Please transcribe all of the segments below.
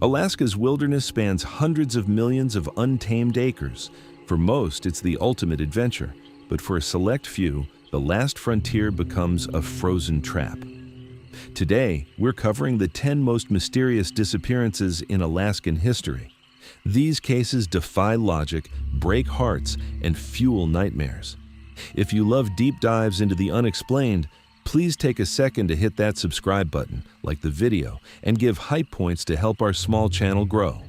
Alaska's wilderness spans hundreds of millions of untamed acres. For most, it's the ultimate adventure, but for a select few, the last frontier becomes a frozen trap. Today, we're covering the 10 most mysterious disappearances in Alaskan history. These cases defy logic, break hearts, and fuel nightmares. If you love deep dives into the unexplained, please take a second to hit that subscribe button, like the video, and give hype points to help our small channel grow.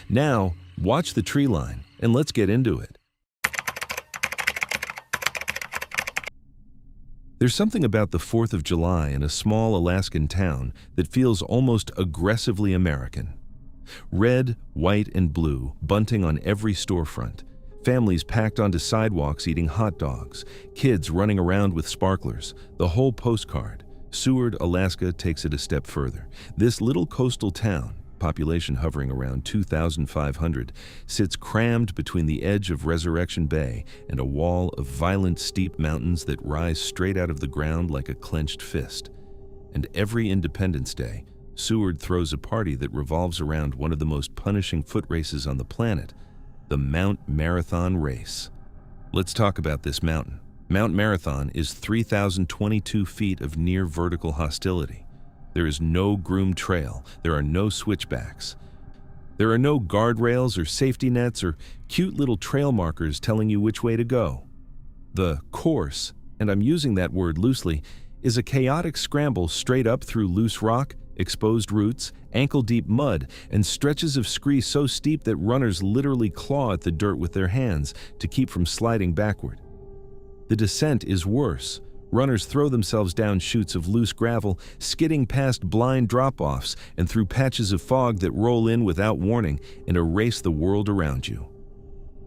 Now, watch the tree line, and let's get into it. There's something about the 4th of July in a small Alaskan town that feels almost aggressively American. Red, white, and blue, bunting on every storefront. Families packed onto sidewalks eating hot dogs. Kids running around with sparklers. The whole postcard. Seward, Alaska takes it a step further. This little coastal town, population hovering around 2,500, sits crammed between the edge of Resurrection Bay and a wall of violent, steep mountains that rise straight out of the ground like a clenched fist. And every Independence Day, Seward throws a party that revolves around one of the most punishing foot races on the planet, the Mount Marathon Race. Let's talk about this mountain. Mount Marathon is 3,022 feet of near vertical hostility. There is no groomed trail. There are no switchbacks. There are no guardrails or safety nets or cute little trail markers telling you which way to go. The course, and I'm using that word loosely, is a chaotic scramble straight up through loose rock, exposed roots, ankle-deep mud, and stretches of scree so steep that runners literally claw at the dirt with their hands to keep from sliding backward. The descent is worse. Runners throw themselves down chutes of loose gravel, skidding past blind drop-offs and through patches of fog that roll in without warning and erase the world around you.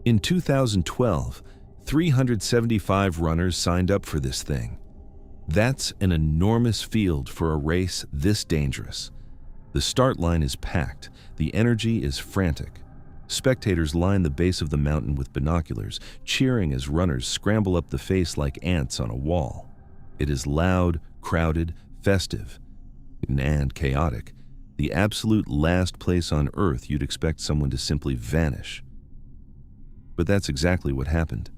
In 2012, 375 runners signed up for this thing. That's an enormous field for a race this dangerous. The start line is packed. The energy is frantic. Spectators line the base of the mountain with binoculars, cheering as runners scramble up the face like ants on a wall. It is loud, crowded, festive, and chaotic. The absolute last place on Earth you'd expect someone to simply vanish. But that's exactly what happened.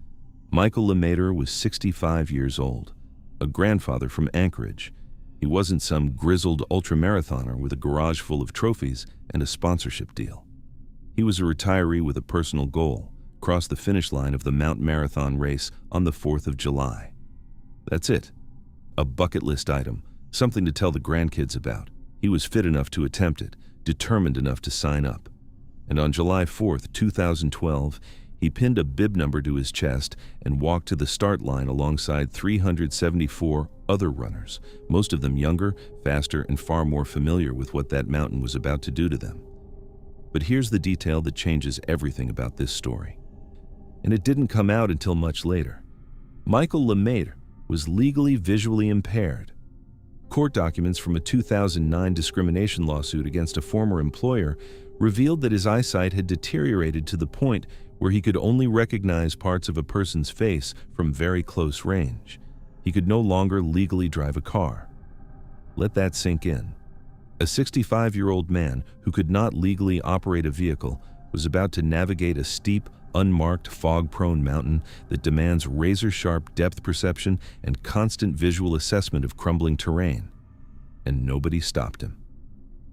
Michael Lemaitre was 65 years old, a grandfather from Anchorage. He wasn't some grizzled ultramarathoner with a garage full of trophies and a sponsorship deal. He was a retiree with a personal goal, cross the finish line of the Mount Marathon race on the 4th of July. That's it. A bucket list item, something to tell the grandkids about. He was fit enough to attempt it, determined enough to sign up. And on July 4th, 2012, he pinned a bib number to his chest and walked to the start line alongside 374 other runners, most of them younger, faster, and far more familiar with what that mountain was about to do to them. But here's the detail that changes everything about this story. And it didn't come out until much later. Michael Lemaitre was legally visually impaired. Court documents from a 2009 discrimination lawsuit against a former employer revealed that his eyesight had deteriorated to the point where he could only recognize parts of a person's face from very close range. He could no longer legally drive a car. Let that sink in. A 65-year-old man who could not legally operate a vehicle was about to navigate a steep, unmarked, fog-prone mountain that demands razor-sharp depth perception and constant visual assessment of crumbling terrain. And nobody stopped him.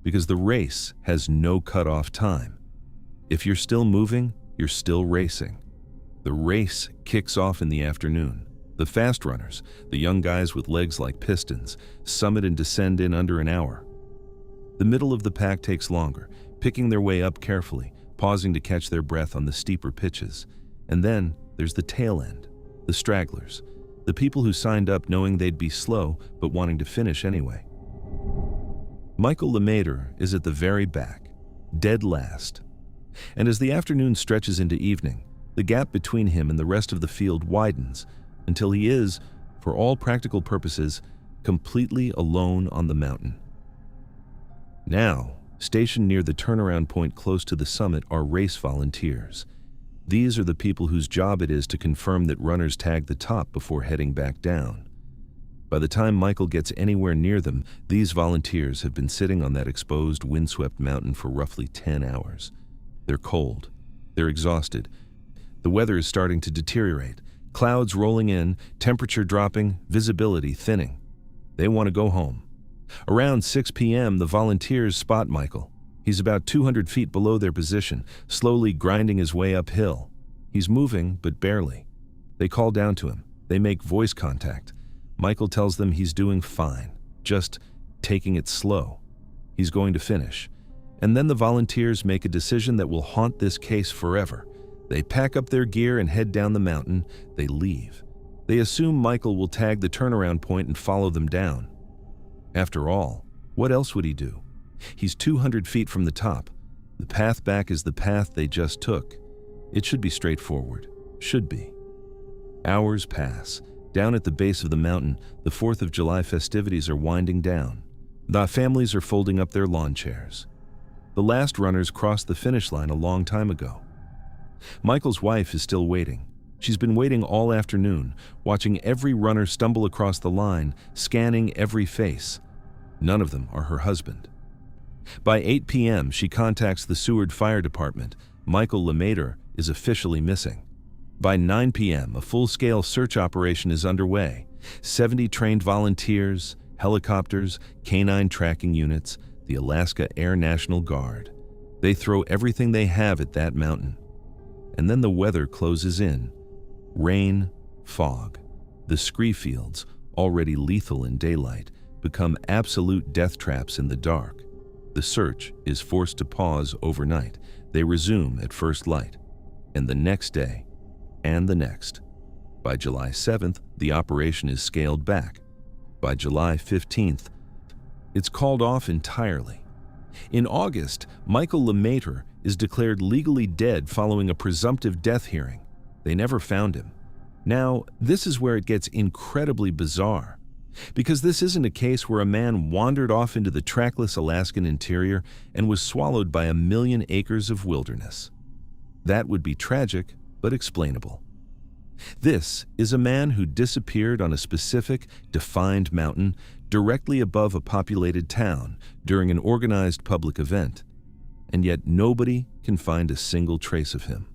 Because the race has no cutoff time. If you're still moving, you're still racing. The race kicks off in the afternoon. The fast runners, the young guys with legs like pistons, summit and descend in under an hour. The middle of the pack takes longer, picking their way up carefully, pausing to catch their breath on the steeper pitches. And then there's the tail end, the stragglers, the people who signed up knowing they'd be slow but wanting to finish anyway. Michael Lemaitre is at the very back, dead last. And as the afternoon stretches into evening, the gap between him and the rest of the field widens until he is, for all practical purposes, completely alone on the mountain. Now, stationed near the turnaround point close to the summit are race volunteers. These are the people whose job it is to confirm that runners tag the top before heading back down. By the time Michael gets anywhere near them, these volunteers have been sitting on that exposed, windswept mountain for roughly 10 hours. They're cold. They're exhausted. The weather is starting to deteriorate. Clouds rolling in, temperature dropping, visibility thinning. They want to go home. Around 6 p.m., the volunteers spot Michael. He's about 200 feet below their position, slowly grinding his way uphill. He's moving, but barely. They call down to him. They make voice contact. Michael tells them he's doing fine, just taking it slow. He's going to finish. And then the volunteers make a decision that will haunt this case forever. They pack up their gear and head down the mountain. They leave. They assume Michael will tag the turnaround point and follow them down. After all, what else would he do? He's 200 feet from the top. The path back is the path they just took. It should be straightforward. Should be. Hours pass. Down at the base of the mountain, the 4th of July festivities are winding down. The families are folding up their lawn chairs. The last runners crossed the finish line a long time ago. Michael's wife is still waiting. She's been waiting all afternoon, watching every runner stumble across the line, scanning every face. None of them are her husband. By 8 p.m., she contacts the Seward Fire Department. Michael Lemaitre is officially missing. By 9 p.m., a full-scale search operation is underway. 70 trained volunteers, helicopters, canine tracking units, the Alaska Air National Guard. They throw everything they have at that mountain. And then the weather closes in. Rain, fog. The scree fields, already lethal in daylight, become absolute death traps in the dark. The search is forced to pause overnight. They resume at first light. And the next day, and the next. By July 7th, the operation is scaled back. By July 15th, it's called off entirely. In August, Michael Lemaitre is declared legally dead following a presumptive death hearing. They never found him. Now, this is where it gets incredibly bizarre, because this isn't a case where a man wandered off into the trackless Alaskan interior and was swallowed by 1,000,000 acres of wilderness. That would be tragic, but explainable. This is a man who disappeared on a specific, defined mountain directly above a populated town during an organized public event, and yet nobody can find a single trace of him.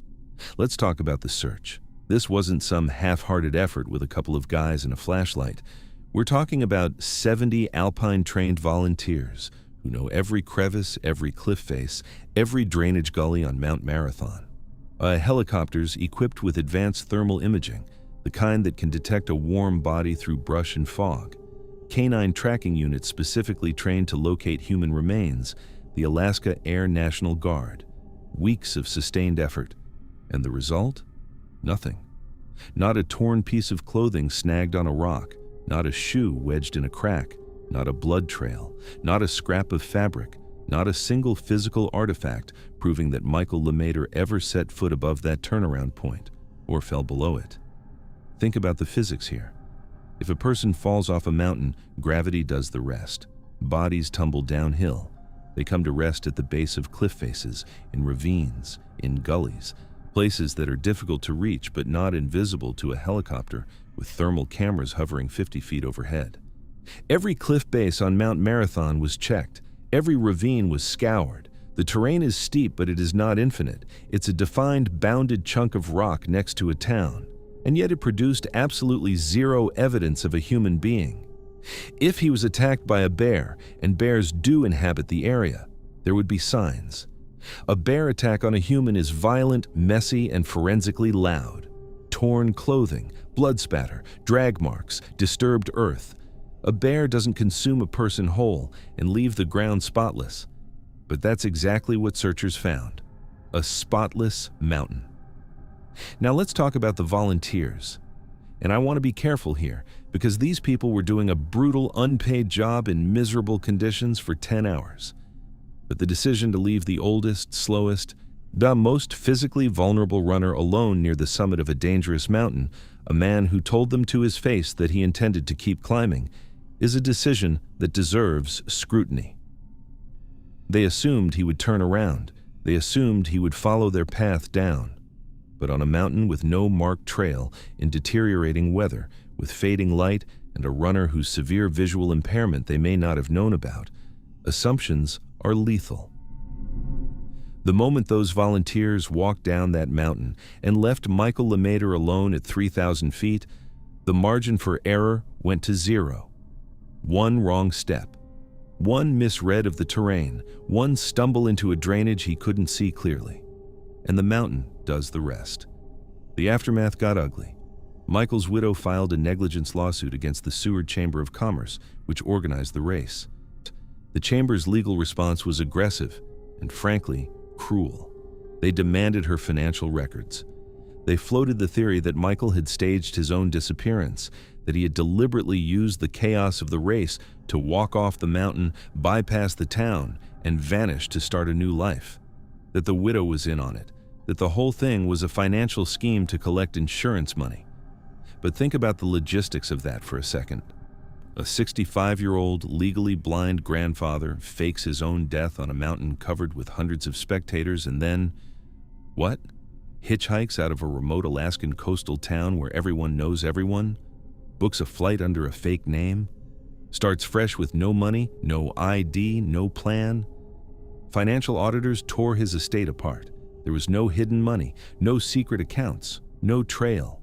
Let's talk about the search. This wasn't some half-hearted effort with a couple of guys and a flashlight. We're talking about 70 alpine-trained volunteers who know every crevice, every cliff face, every drainage gully on Mount Marathon. Helicopters equipped with advanced thermal imaging, the kind that can detect a warm body through brush and fog. Canine tracking units specifically trained to locate human remains, the Alaska Air National Guard. Weeks of sustained effort. And the result? Nothing. Not a torn piece of clothing snagged on a rock, not a shoe wedged in a crack, not a blood trail, not a scrap of fabric, not a single physical artifact proving that Michael Lemaitre ever set foot above that turnaround point or fell below it. Think about the physics here. If a person falls off a mountain, gravity does the rest. Bodies tumble downhill. They come to rest at the base of cliff faces, in ravines, in gullies, places that are difficult to reach but not invisible to a helicopter with thermal cameras hovering 50 feet overhead. Every cliff base on Mount Marathon was checked. Every ravine was scoured. The terrain is steep, but it is not infinite. It's a defined, bounded chunk of rock next to a town, and yet it produced absolutely zero evidence of a human being. If he was attacked by a bear, and bears do inhabit the area, there would be signs. A bear attack on a human is violent, messy, and forensically loud. Torn clothing, blood spatter, drag marks, disturbed earth. A bear doesn't consume a person whole and leave the ground spotless. But that's exactly what searchers found. A spotless mountain. Now let's talk about the volunteers. And I want to be careful here, because these people were doing a brutal, unpaid job in miserable conditions for 10 hours. But the decision to leave the oldest, slowest, the most physically vulnerable runner alone near the summit of a dangerous mountain, a man who told them to his face that he intended to keep climbing, is a decision that deserves scrutiny. They assumed he would turn around. They assumed he would follow their path down. But on a mountain with no marked trail, in deteriorating weather, with fading light and a runner whose severe visual impairment they may not have known about. Assumptions are lethal. The moment those volunteers walked down that mountain and left Michael Lemaitre alone at 3,000 feet, the margin for error went to zero. One wrong step, one misread of the terrain, one stumble into a drainage he couldn't see clearly, and the mountain does the rest. The aftermath got ugly. Michael's widow filed a negligence lawsuit against the Seward Chamber of Commerce, which organized the race. The chamber's legal response was aggressive and, frankly, cruel. They demanded her financial records. They floated the theory that Michael had staged his own disappearance, that he had deliberately used the chaos of the race to walk off the mountain, bypass the town, and vanish to start a new life. That the widow was in on it, that the whole thing was a financial scheme to collect insurance money. But think about the logistics of that for a second. A 65-year-old, legally blind grandfather fakes his own death on a mountain covered with hundreds of spectators and then, what? Hitchhikes out of a remote Alaskan coastal town where everyone knows everyone? Books a flight under a fake name? Starts fresh with no money, no ID, no plan? Financial auditors tore his estate apart. There was no hidden money, no secret accounts, no trail.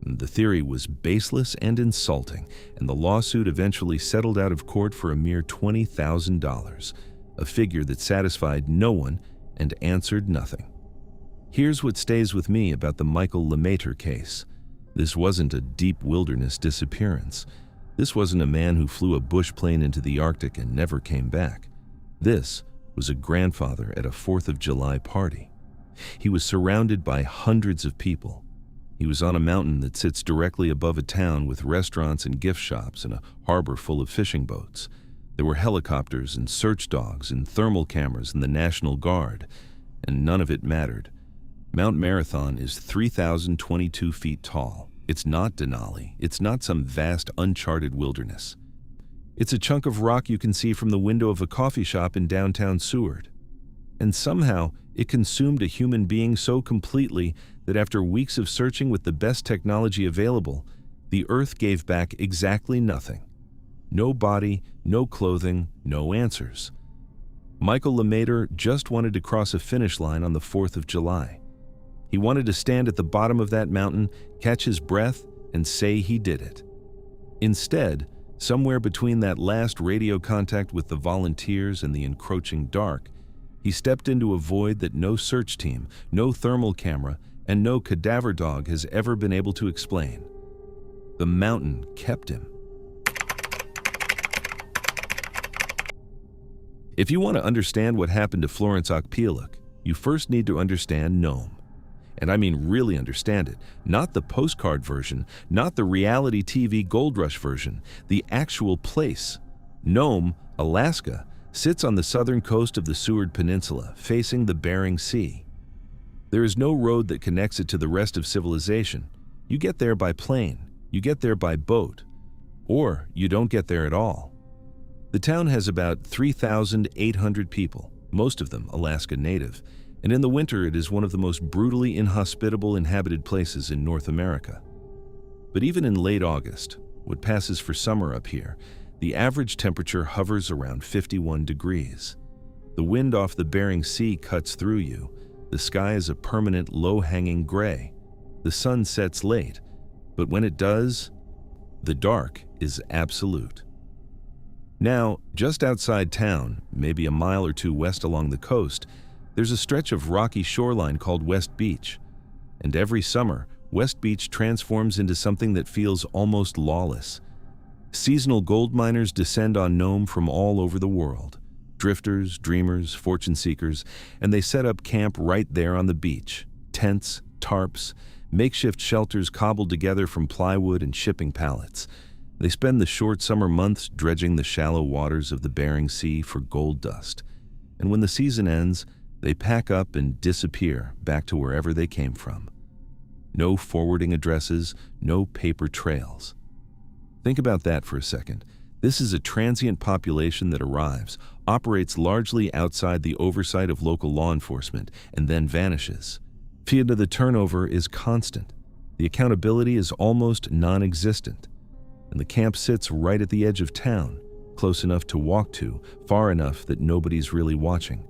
The theory was baseless and insulting, and the lawsuit eventually settled out of court for a mere $20,000, a figure that satisfied no one and answered nothing. Here's what stays with me about the Michael Lemaitre case. This wasn't a deep wilderness disappearance. This wasn't a man who flew a bush plane into the Arctic and never came back. This was a grandfather at a 4th of July party. He was surrounded by hundreds of people. He was on a mountain that sits directly above a town with restaurants and gift shops and a harbor full of fishing boats. There were helicopters and search dogs and thermal cameras and the National Guard, and none of it mattered. Mount Marathon is 3,022 feet tall. It's not Denali. It's not some vast, uncharted wilderness. It's a chunk of rock you can see from the window of a coffee shop in downtown Seward. And somehow, it consumed a human being so completely that after weeks of searching with the best technology available, the Earth gave back exactly nothing. No body, no clothing, no answers. Michael Lemaitre just wanted to cross a finish line on the 4th of July. He wanted to stand at the bottom of that mountain, catch his breath, and say he did it. Instead, somewhere between that last radio contact with the volunteers and the encroaching dark, he stepped into a void that no search team, no thermal camera, and no cadaver dog has ever been able to explain. The mountain kept him. If you want to understand what happened to Florence you first need to understand Gnome. And I mean really understand it, not the postcard version, not the reality TV Gold Rush version, the actual place. Gnome, Alaska, sits on the southern coast of the Seward Peninsula, facing the Bering Sea. There is no road that connects it to the rest of civilization. You get there by plane, you get there by boat, or you don't get there at all. The town has about 3,800 people, most of them Alaska native, and in the winter it is one of the most brutally inhospitable inhabited places in North America. But even in late August, what passes for summer up here, the average temperature hovers around 51 degrees. The wind off the Bering Sea cuts through you. The sky is a permanent low-hanging gray. The sun sets late, but when it does, the dark is absolute. Now, just outside town, maybe a mile or two west along the coast, there's a stretch of rocky shoreline called West Beach. And every summer, West Beach transforms into something that feels almost lawless. Seasonal gold miners descend on Gnome from all over the world. Drifters, dreamers, fortune seekers, and they set up camp right there on the beach. Tents, tarps, makeshift shelters cobbled together from plywood and shipping pallets. They spend the short summer months dredging the shallow waters of the Bering Sea for gold dust. And when the season ends, they pack up and disappear back to wherever they came from. No forwarding addresses, no paper trails. Think about that for a second. This is a transient population that arrives, operates largely outside the oversight of local law enforcement, and then vanishes. The turnover is constant. The accountability is almost non-existent. and the camp sits right at the edge of town, close enough to walk to, far enough that nobody's really watching.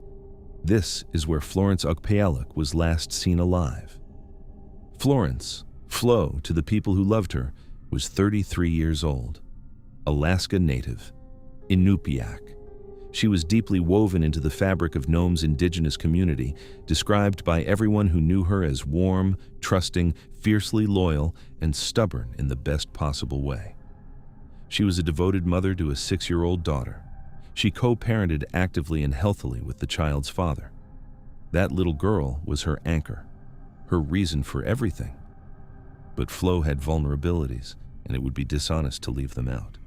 This is where Florence Okpeyalik was last seen alive. Florence, Flo to the people who loved her, was 33 years old. Alaska native, Inupiaq. She was deeply woven into the fabric of Gnome's indigenous community, described by everyone who knew her as warm, trusting, fiercely loyal, and stubborn in the best possible way. She was a devoted mother to a 6-year-old daughter. She co-parented actively and healthily with the child's father. That little girl was her anchor, her reason for everything. But Flo had vulnerabilities, and it would be dishonest to leave them out.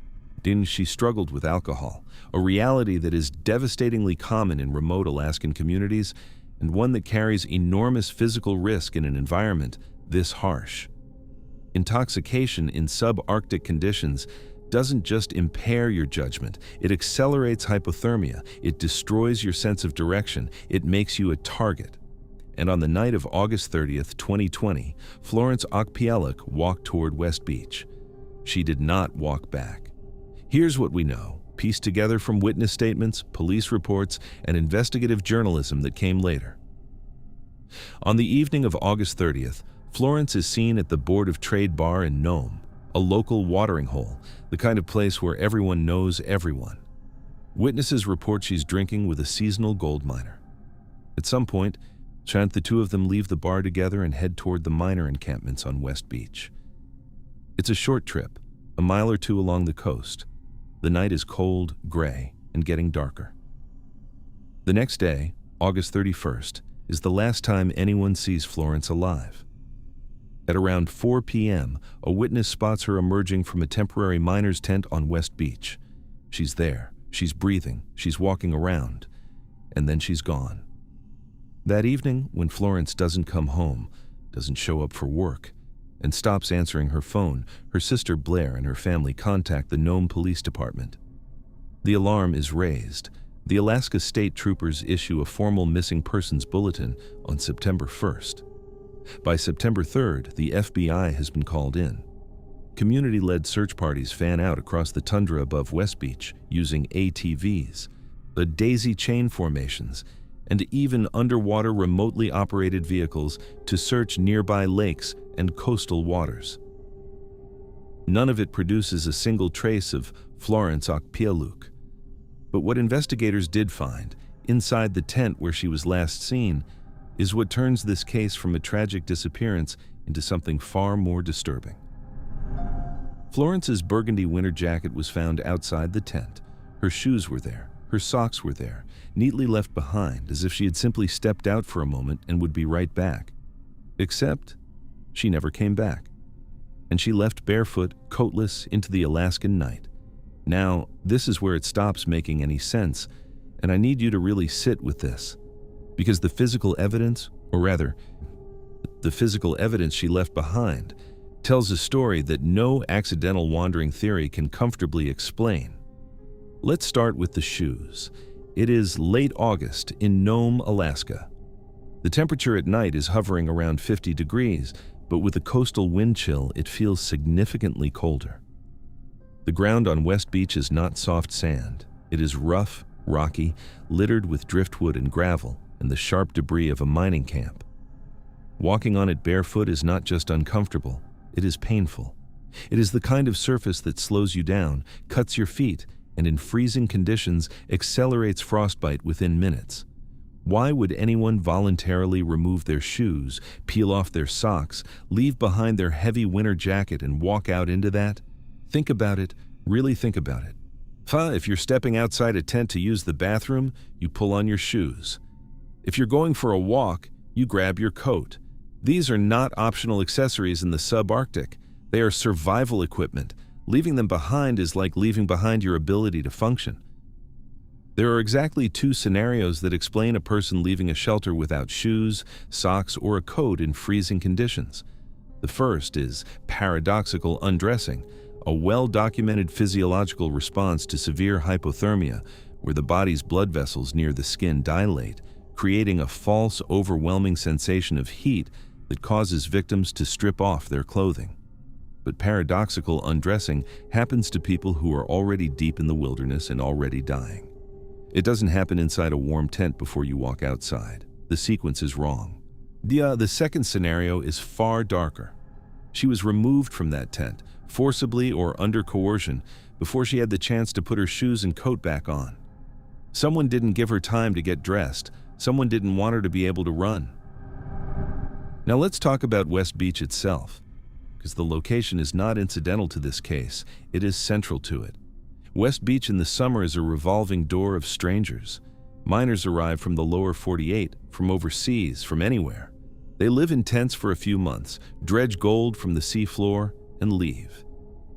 She struggled with alcohol, a reality that is devastatingly common in remote Alaskan communities, and one that carries enormous physical risk in an environment this harsh. Intoxication in subarctic conditions doesn't just impair your judgment, it accelerates hypothermia, it destroys your sense of direction, it makes you a target. And on the night of August 30th, 2020, Florence Okpeyalik walked toward West Beach. She did not walk back. Here's what we know, pieced together from witness statements, police reports, and investigative journalism that came later. On the evening of August 30th, Florence is seen at the Board of Trade bar in Gnome, a local watering hole, the kind of place where everyone knows everyone. Witnesses report she's drinking with a seasonal gold miner. At some point, the two of them leave the bar together and head toward the miner encampments on West Beach. It's a short trip, a mile or two along the coast. The night is cold, gray, and getting darker. The next day, August 31st, is the last time anyone sees Florence alive. At around 4 p.m., a witness spots her emerging from a temporary miner's tent on West Beach. She's there, she's breathing, she's walking around, and then she's gone. That evening, when Florence doesn't come home, doesn't show up for work, and stops answering her phone, her sister Blair and her family contact the Gnome Police Department. The alarm is raised. The Alaska State Troopers issue a formal missing persons bulletin on September 1st. By September 3rd, the FBI has been called in. Community-led search parties fan out across the tundra above West Beach using ATVs, the daisy chain formations, and even underwater remotely operated vehicles to search nearby lakes and coastal waters. None of it produces a single trace of Florence Okpeyalik. But what investigators did find, inside the tent where she was last seen, is what turns this case from a tragic disappearance into something far more disturbing. Florence's burgundy winter jacket was found outside the tent. Her shoes were there, her socks were there, neatly left behind as if she had simply stepped out for a moment and would be right back. Except, she never came back. And she left barefoot, coatless, into the Alaskan night. Now, this is where it stops making any sense, and I need you to really sit with this. Because the physical evidence, or rather, the physical evidence she left behind, tells a story that no accidental wandering theory can comfortably explain. Let's start with the shoes. It is late August in Gnome, Alaska. The temperature at night is hovering around 50 degrees, but with the coastal wind chill, it feels significantly colder. The ground on West Beach is not soft sand. It is rough, rocky, littered with driftwood and gravel and the sharp debris of a mining camp. Walking on it barefoot is not just uncomfortable, it is painful. It is the kind of surface that slows you down, cuts your feet, and in freezing conditions accelerates frostbite within minutes. Why would anyone voluntarily remove their shoes, peel off their socks, leave behind their heavy winter jacket and walk out into that? Think about it, really think about it. If you're stepping outside a tent to use the bathroom, you pull on your shoes. If you're going for a walk, you grab your coat. These are not optional accessories in the subarctic. They are survival equipment. Leaving them behind is like leaving behind your ability to function. There are exactly two scenarios that explain a person leaving a shelter without shoes, socks, or a coat in freezing conditions. The first is paradoxical undressing, a well-documented physiological response to severe hypothermia, where the body's blood vessels near the skin dilate, creating a false, overwhelming sensation of heat that causes victims to strip off their clothing. But paradoxical undressing happens to people who are already deep in the wilderness and already dying. It doesn't happen inside a warm tent before you walk outside. The sequence is wrong. The second scenario is far darker. She was removed from that tent, forcibly or under coercion, before she had the chance to put her shoes and coat back on. Someone didn't give her time to get dressed. Someone didn't want her to be able to run. Now let's talk about West Beach itself, because the location is not incidental to this case. It is central to it. West Beach in the summer is a revolving door of strangers. Miners arrive from the lower 48, from overseas, from anywhere. They live in tents for a few months, dredge gold from the seafloor, and leave.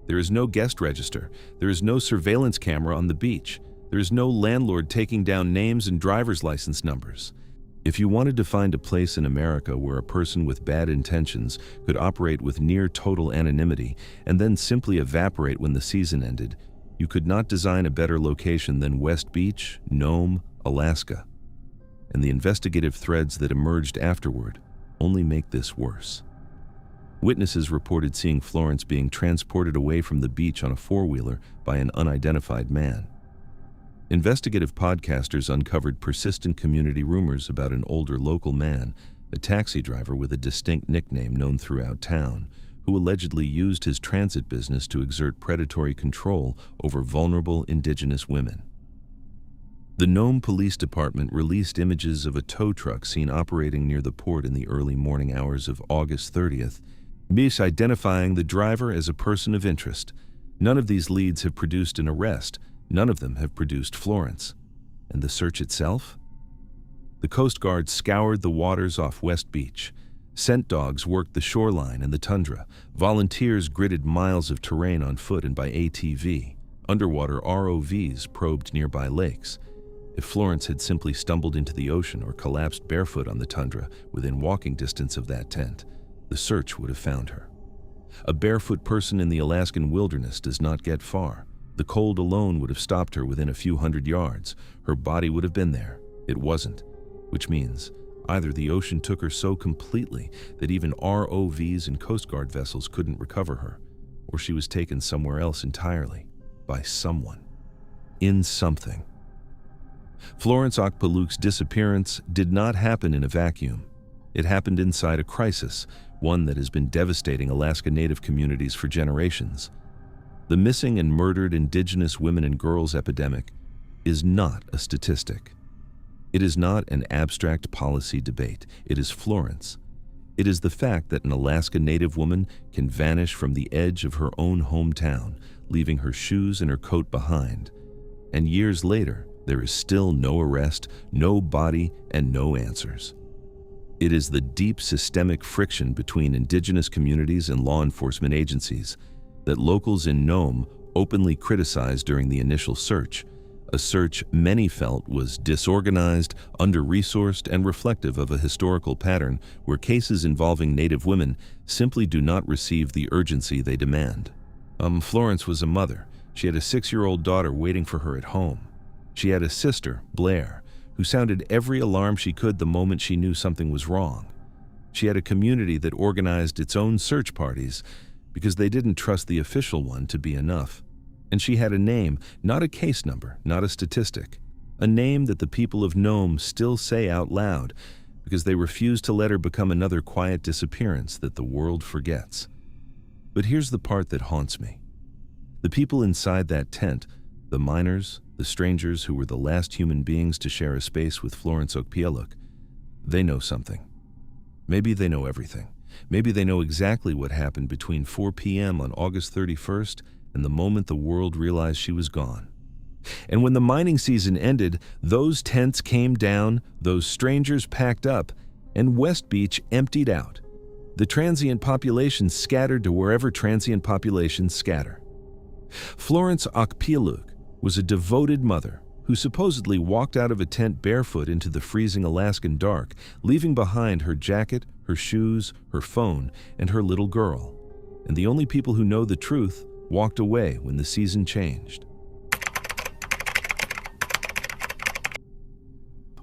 There is no guest register. There is no surveillance camera on the beach. There is no landlord taking down names and driver's license numbers. If you wanted to find a place in America where a person with bad intentions could operate with near total anonymity and then simply evaporate when the season ended, you could not design a better location than West Beach, Gnome, Alaska. And the investigative threads that emerged afterward only make this worse. Witnesses reported seeing Florence being transported away from the beach on a four-wheeler by an unidentified man. Investigative podcasters uncovered persistent community rumors about an older local man, a taxi driver with a distinct nickname known throughout town, who allegedly used his transit business to exert predatory control over vulnerable Indigenous women. The Gnome Police Department released images of a tow truck seen operating near the port in the early morning hours of August 30th, misidentifying the driver as a person of interest. None of these leads have produced an arrest. None of them have produced Florence. And the search itself? The Coast Guard scoured the waters off West Beach. Scent dogs worked the shoreline and the tundra. Volunteers gridded miles of terrain on foot and by ATV. Underwater ROVs probed nearby lakes. If Florence had simply stumbled into the ocean or collapsed barefoot on the tundra within walking distance of that tent, the search would have found her. A barefoot person in the Alaskan wilderness does not get far. The cold alone would have stopped her within a few hundred yards. Her body would have been there. It wasn't, which means either the ocean took her so completely that even ROVs and Coast Guard vessels couldn't recover her, or she was taken somewhere else entirely, by someone, in something. Florence Okpaluk's disappearance did not happen in a vacuum. It happened inside a crisis, one that has been devastating Alaska Native communities for generations. The missing and murdered Indigenous women and girls epidemic is not a statistic. It is not an abstract policy debate. It is Florence. It is the fact that an Alaska Native woman can vanish from the edge of her own hometown, leaving her shoes and her coat behind. And years later, there is still no arrest, no body, and no answers. It is the deep systemic friction between Indigenous communities and law enforcement agencies that locals in Gnome openly criticized during the initial search, a search many felt was disorganized, under-resourced, and reflective of a historical pattern where cases involving Native women simply do not receive the urgency they demand. Florence was a mother. She had a 6-year-old daughter waiting for her at home. She had a sister, Blair, who sounded every alarm she could the moment she knew something was wrong. She had a community that organized its own search parties because they didn't trust the official one to be enough. And she had a name, not a case number, not a statistic. A name that the people of Gnome still say out loud because they refuse to let her become another quiet disappearance that the world forgets. But here's the part that haunts me. The people inside that tent, the miners, the strangers who were the last human beings to share a space with Florence Okpaluk, they know something. Maybe they know everything. Maybe they know exactly what happened between 4 p.m. on August 31st and the moment the world realized she was gone. And when the mining season ended, those tents came down, those strangers packed up, and West Beach emptied out. The transient population scattered to wherever transient populations scatter. Florence Okpaluk was a devoted mother who supposedly walked out of a tent barefoot into the freezing Alaskan dark, leaving behind her jacket, her shoes, her phone, and her little girl. And the only people who know the truth walked away when the season changed.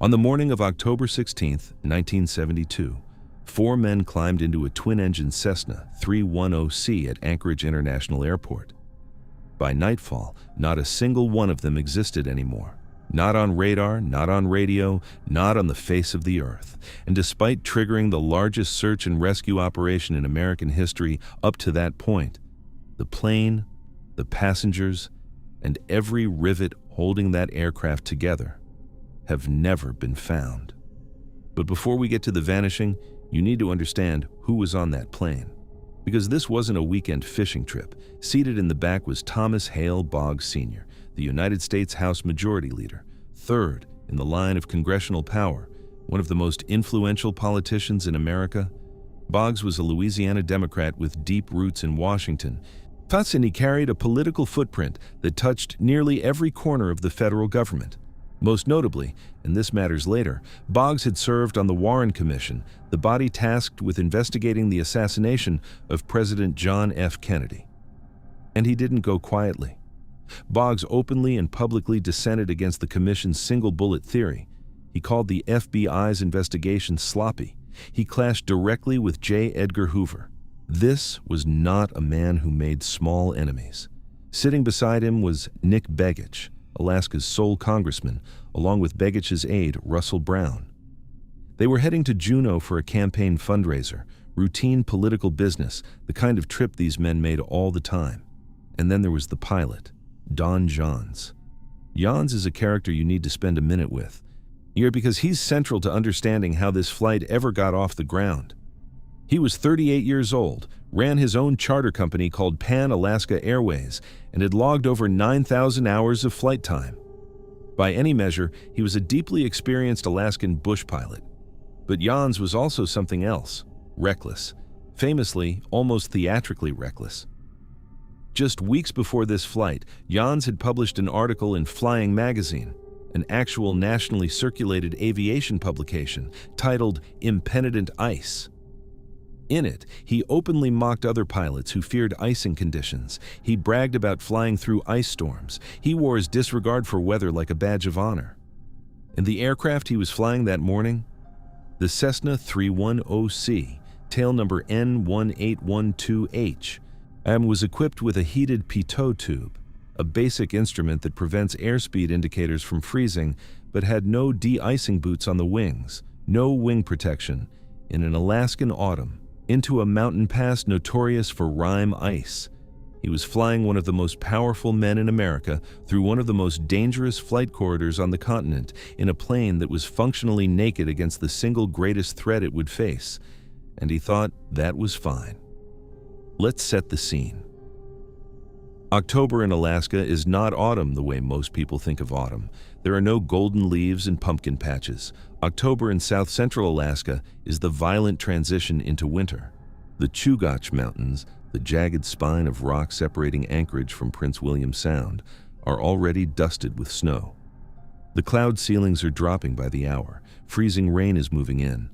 On the morning of October 16, 1972, 4 men climbed into a twin-engine Cessna 310C at Anchorage International Airport. By nightfall, not a single one of them existed anymore. Not on radar, not on radio, not on the face of the earth. And despite triggering the largest search and rescue operation in American history up to that point, the plane, the passengers, and every rivet holding that aircraft together have never been found. But before we get to the vanishing, you need to understand who was on that plane. Because this wasn't a weekend fishing trip. Seated in the back was Thomas Hale Boggs Sr., the United States House Majority Leader, third in the line of congressional power, one of the most influential politicians in America. Boggs was a Louisiana Democrat with deep roots in Washington, and he carried a political footprint that touched nearly every corner of the federal government. Most notably, and this matters later, Boggs had served on the Warren Commission, the body tasked with investigating the assassination of President John F. Kennedy. And he didn't go quietly. Boggs openly and publicly dissented against the commission's single-bullet theory. He called the FBI's investigation sloppy. He clashed directly with J. Edgar Hoover. This was not a man who made small enemies. Sitting beside him was Nick Begich, Alaska's sole congressman, along with Begich's aide, Russell Brown. They were heading to Juneau for a campaign fundraiser, routine political business, the kind of trip these men made all the time. And then there was the pilot, Don Johns. Johns is a character you need to spend a minute with, because he's central to understanding how this flight ever got off the ground. He was 38 years old, ran his own charter company called Pan Alaska Airways, and had logged over 9,000 hours of flight time. By any measure, he was a deeply experienced Alaskan bush pilot. But Johns was also something else, reckless. Famously, almost theatrically reckless. Just weeks before this flight, Johns had published an article in Flying Magazine, an actual nationally circulated aviation publication, titled Impenitent Ice. In it, he openly mocked other pilots who feared icing conditions. He bragged about flying through ice storms. He wore his disregard for weather like a badge of honor. And the aircraft he was flying that morning? The Cessna 310C, tail number N1812H, was equipped with a heated pitot tube, a basic instrument that prevents airspeed indicators from freezing, but had no de-icing boots on the wings, no wing protection, in an Alaskan autumn, into a mountain pass notorious for rime ice. He was flying one of the most powerful men in America through one of the most dangerous flight corridors on the continent in a plane that was functionally naked against the single greatest threat it would face. And he thought that was fine. Let's set the scene. October in Alaska is not autumn the way most people think of autumn. There are no golden leaves and pumpkin patches. October in south-central Alaska is the violent transition into winter. The Chugach Mountains, the jagged spine of rock separating Anchorage from Prince William Sound, are already dusted with snow. The cloud ceilings are dropping by the hour. Freezing rain is moving in.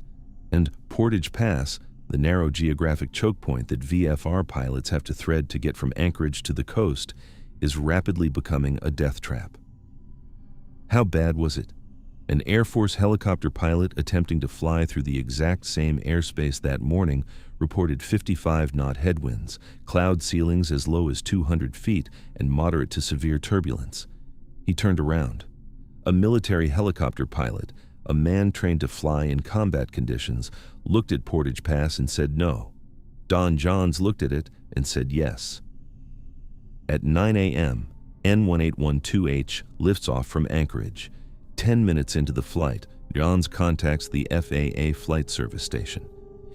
And Portage Pass, the narrow geographic choke point that VFR pilots have to thread to get from Anchorage to the coast, is rapidly becoming a death trap. How bad was it? An Air Force helicopter pilot attempting to fly through the exact same airspace that morning reported 55-knot headwinds, cloud ceilings as low as 200 feet, and moderate to severe turbulence. He turned around. A military helicopter pilot, a man trained to fly in combat conditions, looked at Portage Pass and said no. Don Johns looked at it and said yes. At 9 a.m., N1812H lifts off from Anchorage. 10 minutes into the flight, Johns contacts the FAA Flight Service Station.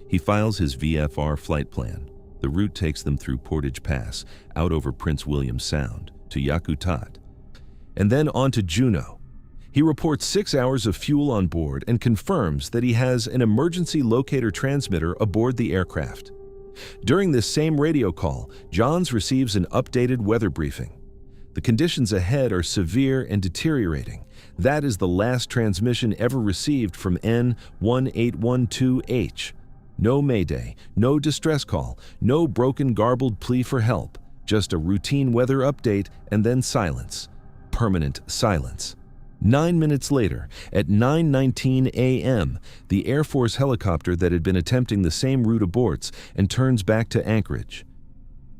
He files his VFR flight plan. The route takes them through Portage Pass, out over Prince William Sound, to Yakutat, and then on to Juneau. He reports 6 hours of fuel on board and confirms that he has an emergency locator transmitter aboard the aircraft. During this same radio call, Johns receives an updated weather briefing. The conditions ahead are severe and deteriorating. That is the last transmission ever received from N1812H. No mayday, no distress call, no broken garbled plea for help, just a routine weather update and then silence. Permanent silence. 9 minutes later, at 9:19 a.m., the Air Force helicopter that had been attempting the same route aborts and turns back to Anchorage.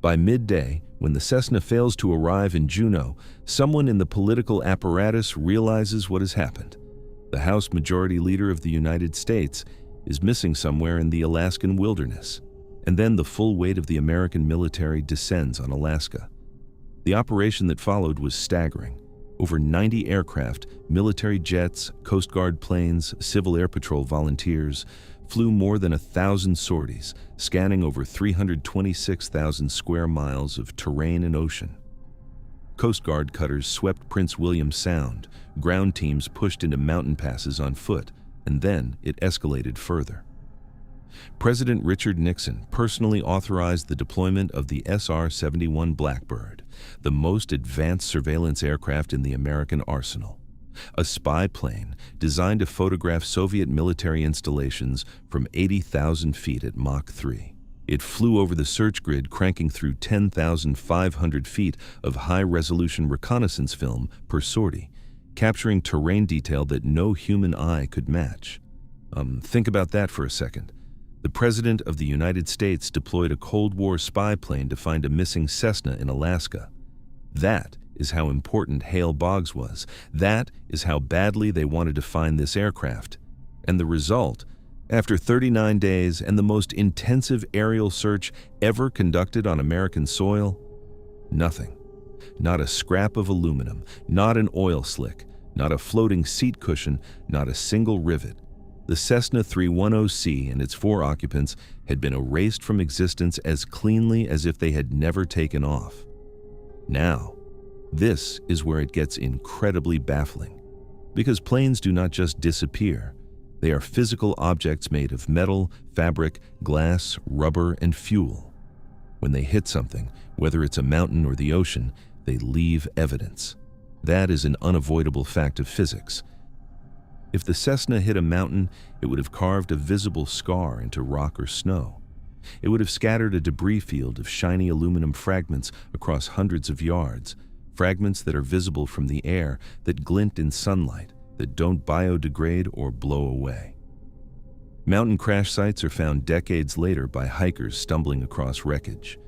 By midday, when the Cessna fails to arrive in Juneau, someone in the political apparatus realizes what has happened. The House Majority Leader of the United States is missing somewhere in the Alaskan wilderness, and then the full weight of the American military descends on Alaska. The operation that followed was staggering. Over 90 aircraft, military jets, Coast Guard planes, Civil Air Patrol volunteers flew more than 1,000 sorties, scanning over 326,000 square miles of terrain and ocean. Coast Guard cutters swept Prince William Sound, ground teams pushed into mountain passes on foot, and then it escalated further. President Richard Nixon personally authorized the deployment of the SR-71 Blackbird, the most advanced surveillance aircraft in the American arsenal. A spy plane designed to photograph Soviet military installations from 80,000 feet at Mach 3. It flew over the search grid, cranking through 10,500 feet of high-resolution reconnaissance film per sortie, capturing terrain detail that no human eye could match. Think about that for a second. The President of the United States deployed a Cold War spy plane to find a missing Cessna in Alaska. That is how important Hale Boggs was. That is how badly they wanted to find this aircraft. And the result, after 39 days and the most intensive aerial search ever conducted on American soil, nothing. Not a scrap of aluminum, not an oil slick, not a floating seat cushion, not a single rivet. The Cessna 310C and its 4 occupants had been erased from existence as cleanly as if they had never taken off. Now, this is where it gets incredibly baffling, because planes do not just disappear. They are physical objects made of metal, fabric, glass, rubber, and fuel. When they hit something, whether it's a mountain or the ocean, they leave evidence. That is an unavoidable fact of physics. If the Cessna hit a mountain, it would have carved a visible scar into rock or snow. It would have scattered a debris field of shiny aluminum fragments across hundreds of yards, fragments that are visible from the air, that glint in sunlight, that don't biodegrade or blow away. Mountain crash sites are found decades later by hikers stumbling across wreckage.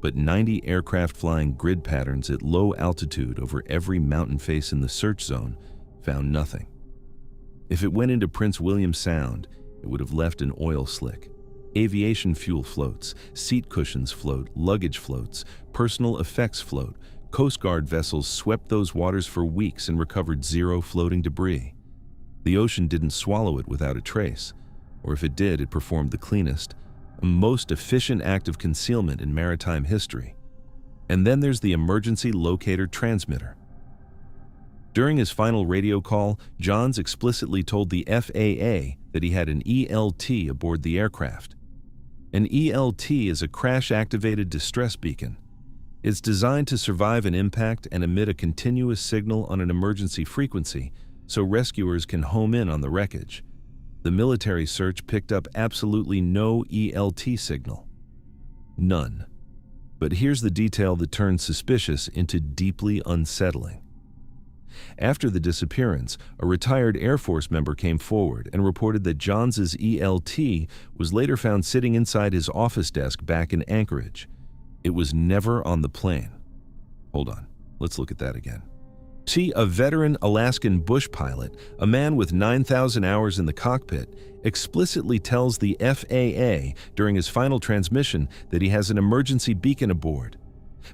But 90 aircraft flying grid patterns at low altitude over every mountain face in the search zone found nothing. If it went into Prince William Sound, it would have left an oil slick. Aviation fuel floats, seat cushions float, luggage floats, personal effects float. Coast Guard vessels swept those waters for weeks and recovered 0 floating debris. The ocean didn't swallow it without a trace, or if it did, it performed the cleanest, most efficient act of concealment in maritime history. And then there's the emergency locator transmitter. During his final radio call, Johns explicitly told the FAA that he had an ELT aboard the aircraft. An ELT is a crash-activated distress beacon. It's designed to survive an impact and emit a continuous signal on an emergency frequency so rescuers can home in on the wreckage. The military search picked up absolutely no ELT signal. None. But here's the detail that turned suspicious into deeply unsettling. After the disappearance, a retired Air Force member came forward and reported that Johns's ELT was later found sitting inside his office desk back in Anchorage. It was never on the plane. Hold on, let's look at that again. See, a veteran Alaskan bush pilot, a man with 9,000 hours in the cockpit, explicitly tells the FAA during his final transmission that he has an emergency beacon aboard.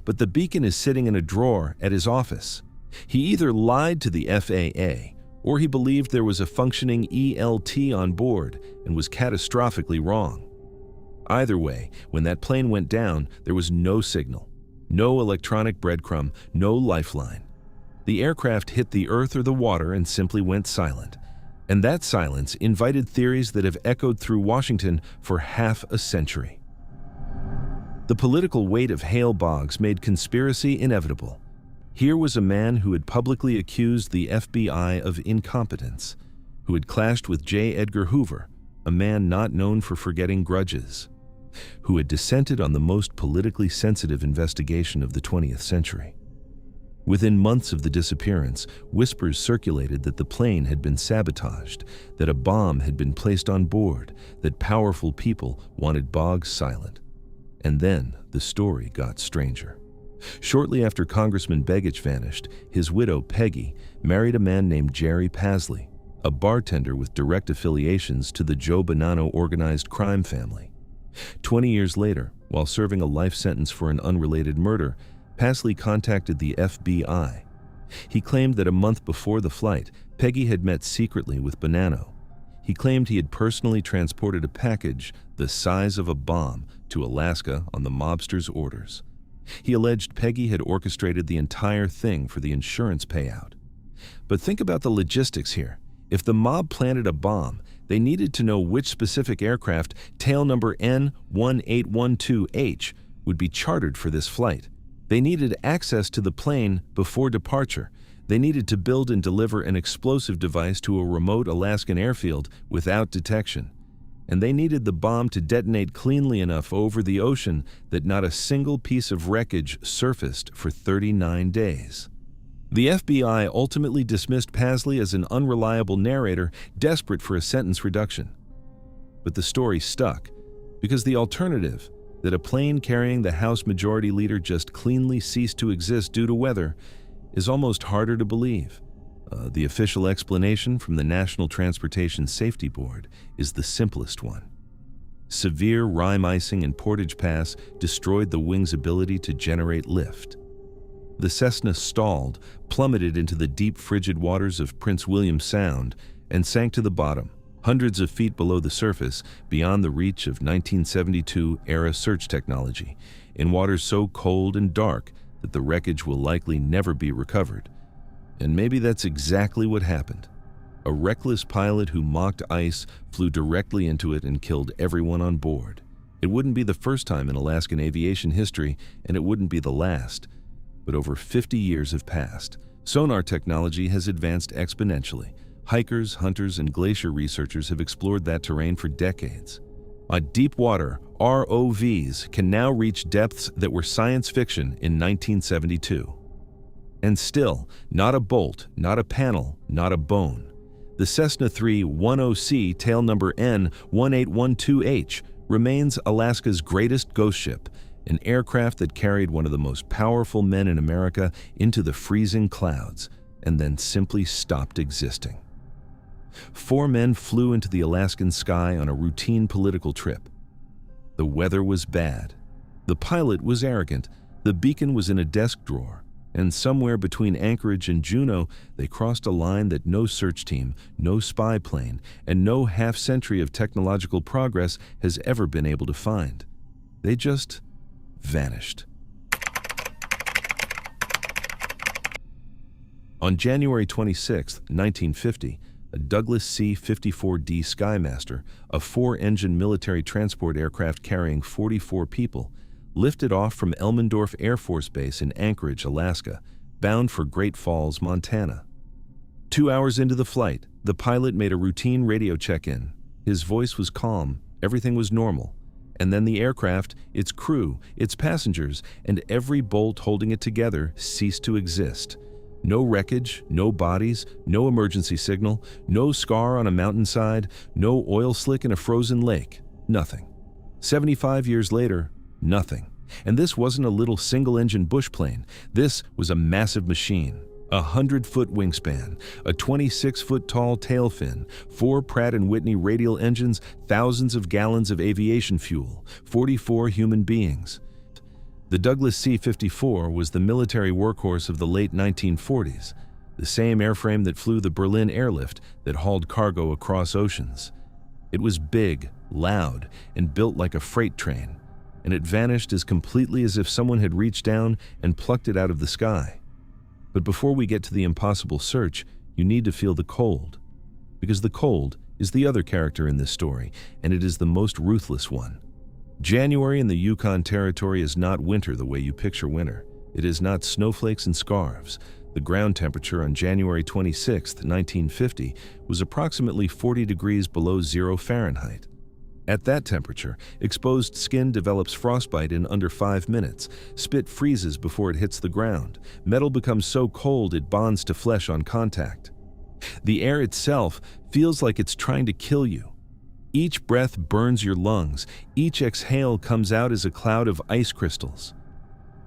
But the beacon is sitting in a drawer at his office. He either lied to the FAA, or he believed there was a functioning ELT on board and was catastrophically wrong. Either way, when that plane went down, there was no signal, no electronic breadcrumb, no lifeline. The aircraft hit the earth or the water and simply went silent. And that silence invited theories that have echoed through Washington for half a century. The political weight of Hale Boggs made conspiracy inevitable. Here was a man who had publicly accused the FBI of incompetence, who had clashed with J. Edgar Hoover, a man not known for forgetting grudges, who had dissented on the most politically sensitive investigation of the 20th century. Within months of the disappearance, whispers circulated that the plane had been sabotaged, that a bomb had been placed on board, that powerful people wanted Boggs silent. And then the story got stranger. Shortly after Congressman Begich vanished, his widow, Peggy, married a man named Jerry Pasley, a bartender with direct affiliations to the Joe Bonanno organized crime family. 20 years later, while serving a life sentence for an unrelated murder, Pasley contacted the FBI. He claimed that a month before the flight, Peggy had met secretly with Bonanno. He claimed he had personally transported a package the size of a bomb to Alaska on the mobster's orders. He alleged Peggy had orchestrated the entire thing for the insurance payout. But think about the logistics here. If the mob planted a bomb, they needed to know which specific aircraft, tail number N1812H, would be chartered for this flight. They needed access to the plane before departure. They needed to build and deliver an explosive device to a remote Alaskan airfield without detection. And they needed the bomb to detonate cleanly enough over the ocean that not a single piece of wreckage surfaced for 39 days. The FBI ultimately dismissed Pasley as an unreliable narrator desperate for a sentence reduction. But the story stuck, because the alternative, that a plane carrying the House Majority Leader just cleanly ceased to exist due to weather, is almost harder to believe. The official explanation from the National Transportation Safety Board is the simplest one. Severe rime icing in Portage Pass destroyed the wing's ability to generate lift. The Cessna stalled, plummeted into the deep frigid waters of Prince William Sound, and sank to the bottom, hundreds of feet below the surface, beyond the reach of 1972-era search technology, in waters so cold and dark that the wreckage will likely never be recovered. And maybe that's exactly what happened. A reckless pilot who mocked ice flew directly into it and killed everyone on board. It wouldn't be the first time in Alaskan aviation history, and it wouldn't be the last. But over 50 years have passed. Sonar technology has advanced exponentially. Hikers, hunters, and glacier researchers have explored that terrain for decades. On deep water, ROVs can now reach depths that were science fiction in 1972. And still, not a bolt, not a panel, not a bone. The Cessna 310C tail number N1812H remains Alaska's greatest ghost ship, an aircraft that carried one of the most powerful men in America into the freezing clouds and then simply stopped existing. 4 men flew into the Alaskan sky on a routine political trip. The weather was bad. The pilot was arrogant. The beacon was in a desk drawer. And somewhere between Anchorage and Juneau, they crossed a line that no search team, no spy plane, and no half-century of technological progress has ever been able to find. They just vanished. On January 26, 1950, a Douglas C-54D Skymaster, a 4-engine military transport aircraft carrying 44 people, lifted off from Elmendorf Air Force Base in Anchorage, Alaska, bound for Great Falls, Montana. 2 hours into the flight, the pilot made a routine radio check-in. His voice was calm, everything was normal. And then the aircraft, its crew, its passengers, and every bolt holding it together ceased to exist. No wreckage, no bodies, no emergency signal, no scar on a mountainside, no oil slick in a frozen lake, nothing. 75 years later, nothing. And this wasn't a little single-engine bush plane. This was a massive machine. 100-foot wingspan, a 26-foot-tall tail fin, 4 Pratt & Whitney radial engines, thousands of gallons of aviation fuel, 44 human beings. The Douglas C-54 was the military workhorse of the late 1940s, the same airframe that flew the Berlin airlift that hauled cargo across oceans. It was big, loud, and built like a freight train, and it vanished as completely as if someone had reached down and plucked it out of the sky. But before we get to the impossible search, you need to feel the cold. Because the cold is the other character in this story, and it is the most ruthless one. January in the Yukon Territory is not winter the way you picture winter. It is not snowflakes and scarves. The ground temperature on January 26, 1950, was approximately 40 degrees below 0 Fahrenheit. At that temperature, exposed skin develops frostbite in under 5 minutes, spit freezes before it hits the ground, metal becomes so cold it bonds to flesh on contact. The air itself feels like it's trying to kill you. Each breath burns your lungs, each exhale comes out as a cloud of ice crystals.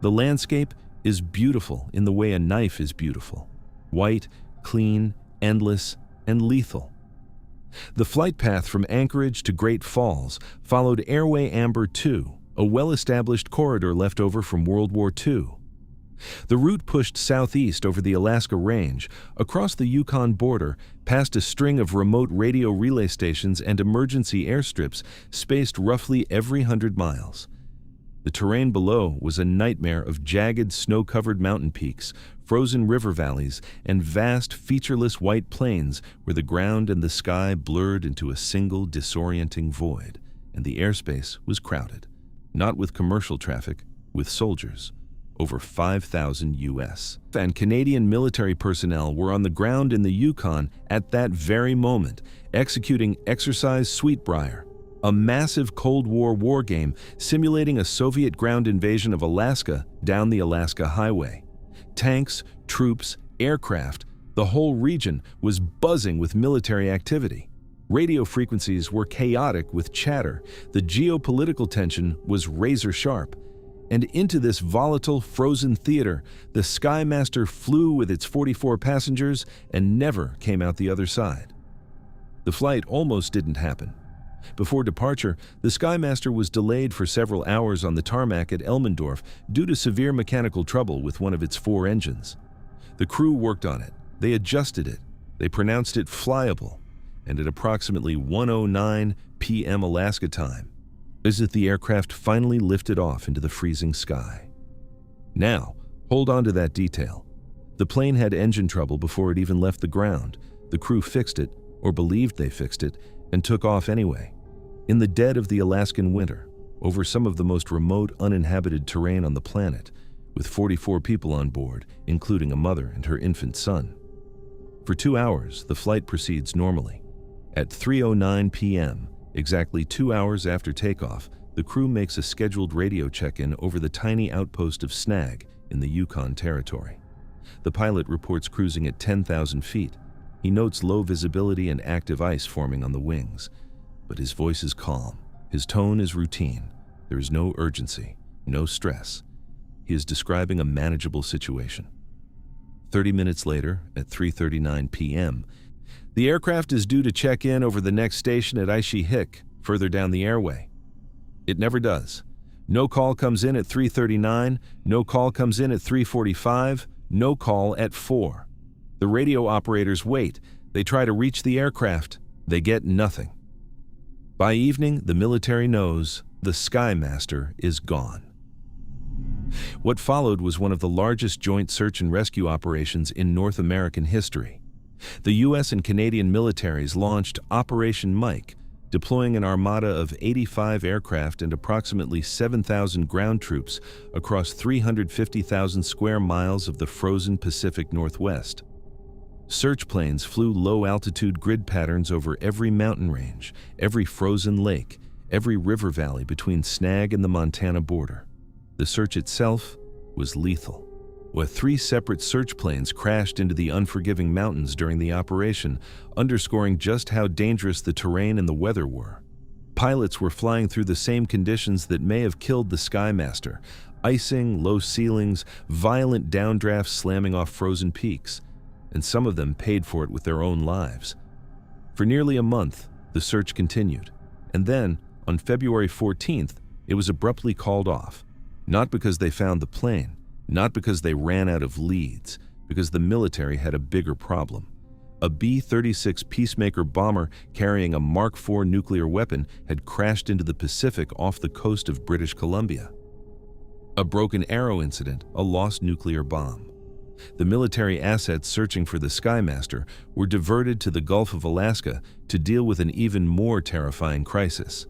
The landscape is beautiful in the way a knife is beautiful. White, clean, endless, and lethal. The flight path from Anchorage to Great Falls followed Airway Amber 2, a well-established corridor left over from World War II. The route pushed southeast over the Alaska Range, across the Yukon border, past a string of remote radio relay stations and emergency airstrips spaced roughly every 100 miles. The terrain below was a nightmare of jagged, snow-covered mountain peaks, frozen river valleys, and vast, featureless white plains where the ground and the sky blurred into a single disorienting void, and the airspace was crowded, not with commercial traffic, with soldiers. Over 5,000 U.S. and Canadian military personnel were on the ground in the Yukon at that very moment, executing Exercise Sweetbriar, a massive Cold War war game simulating a Soviet ground invasion of Alaska down the Alaska Highway. Tanks, troops, aircraft, the whole region was buzzing with military activity. Radio frequencies were chaotic with chatter, the geopolitical tension was razor sharp. And into this volatile, frozen theater, the Skymaster flew with its 44 passengers and never came out the other side. The flight almost didn't happen. Before departure, the Skymaster was delayed for several hours on the tarmac at Elmendorf due to severe mechanical trouble with one of its 4 engines. The crew worked on it, they adjusted it, they pronounced it flyable, and at approximately 1:09 p.m. Alaska time, as the aircraft finally lifted off into the freezing sky. Now, hold on to that detail. The plane had engine trouble before it even left the ground. The crew fixed it, or believed they fixed it, and took off anyway. In the dead of the Alaskan winter, over some of the most remote, uninhabited terrain on the planet, with 44 people on board, including a mother and her infant son. For 2 hours, the flight proceeds normally. At 3:09 p.m., exactly 2 hours after takeoff, the crew makes a scheduled radio check-in over the tiny outpost of Snag in the Yukon Territory. The pilot reports cruising at 10,000 feet. He notes low visibility and active ice forming on the wings. But his voice is calm. His tone is routine. There is no urgency, no stress. He is describing a manageable situation. 30 minutes later, at 3:39 p.m., the aircraft is due to check in over the next station at Aishihik, further down the airway. It never does. No call comes in at 3:39, no call comes in at 3:45, no call at 4. The radio operators wait. They try to reach the aircraft. They get nothing. By evening, the military knows the Skymaster is gone. What followed was one of the largest joint search and rescue operations in North American history. The U.S. and Canadian militaries launched Operation Mike, deploying an armada of 85 aircraft and approximately 7,000 ground troops across 350,000 square miles of the frozen Pacific Northwest. Search planes flew low-altitude grid patterns over every mountain range, every frozen lake, every river valley between Snag and the Montana border. The search itself was lethal. Where 3 separate search planes crashed into the unforgiving mountains during the operation, underscoring just how dangerous the terrain and the weather were. Pilots were flying through the same conditions that may have killed the Skymaster: icing, low ceilings, violent downdrafts slamming off frozen peaks, and some of them paid for it with their own lives. For nearly a month, the search continued, and then, on February 14th, it was abruptly called off, not because they found the plane, not because they ran out of leads, because the military had a bigger problem. A B-36 Peacemaker bomber carrying a Mark IV nuclear weapon had crashed into the Pacific off the coast of British Columbia. A Broken Arrow incident, a lost nuclear bomb. The military assets searching for the Skymaster were diverted to the Gulf of Alaska to deal with an even more terrifying crisis.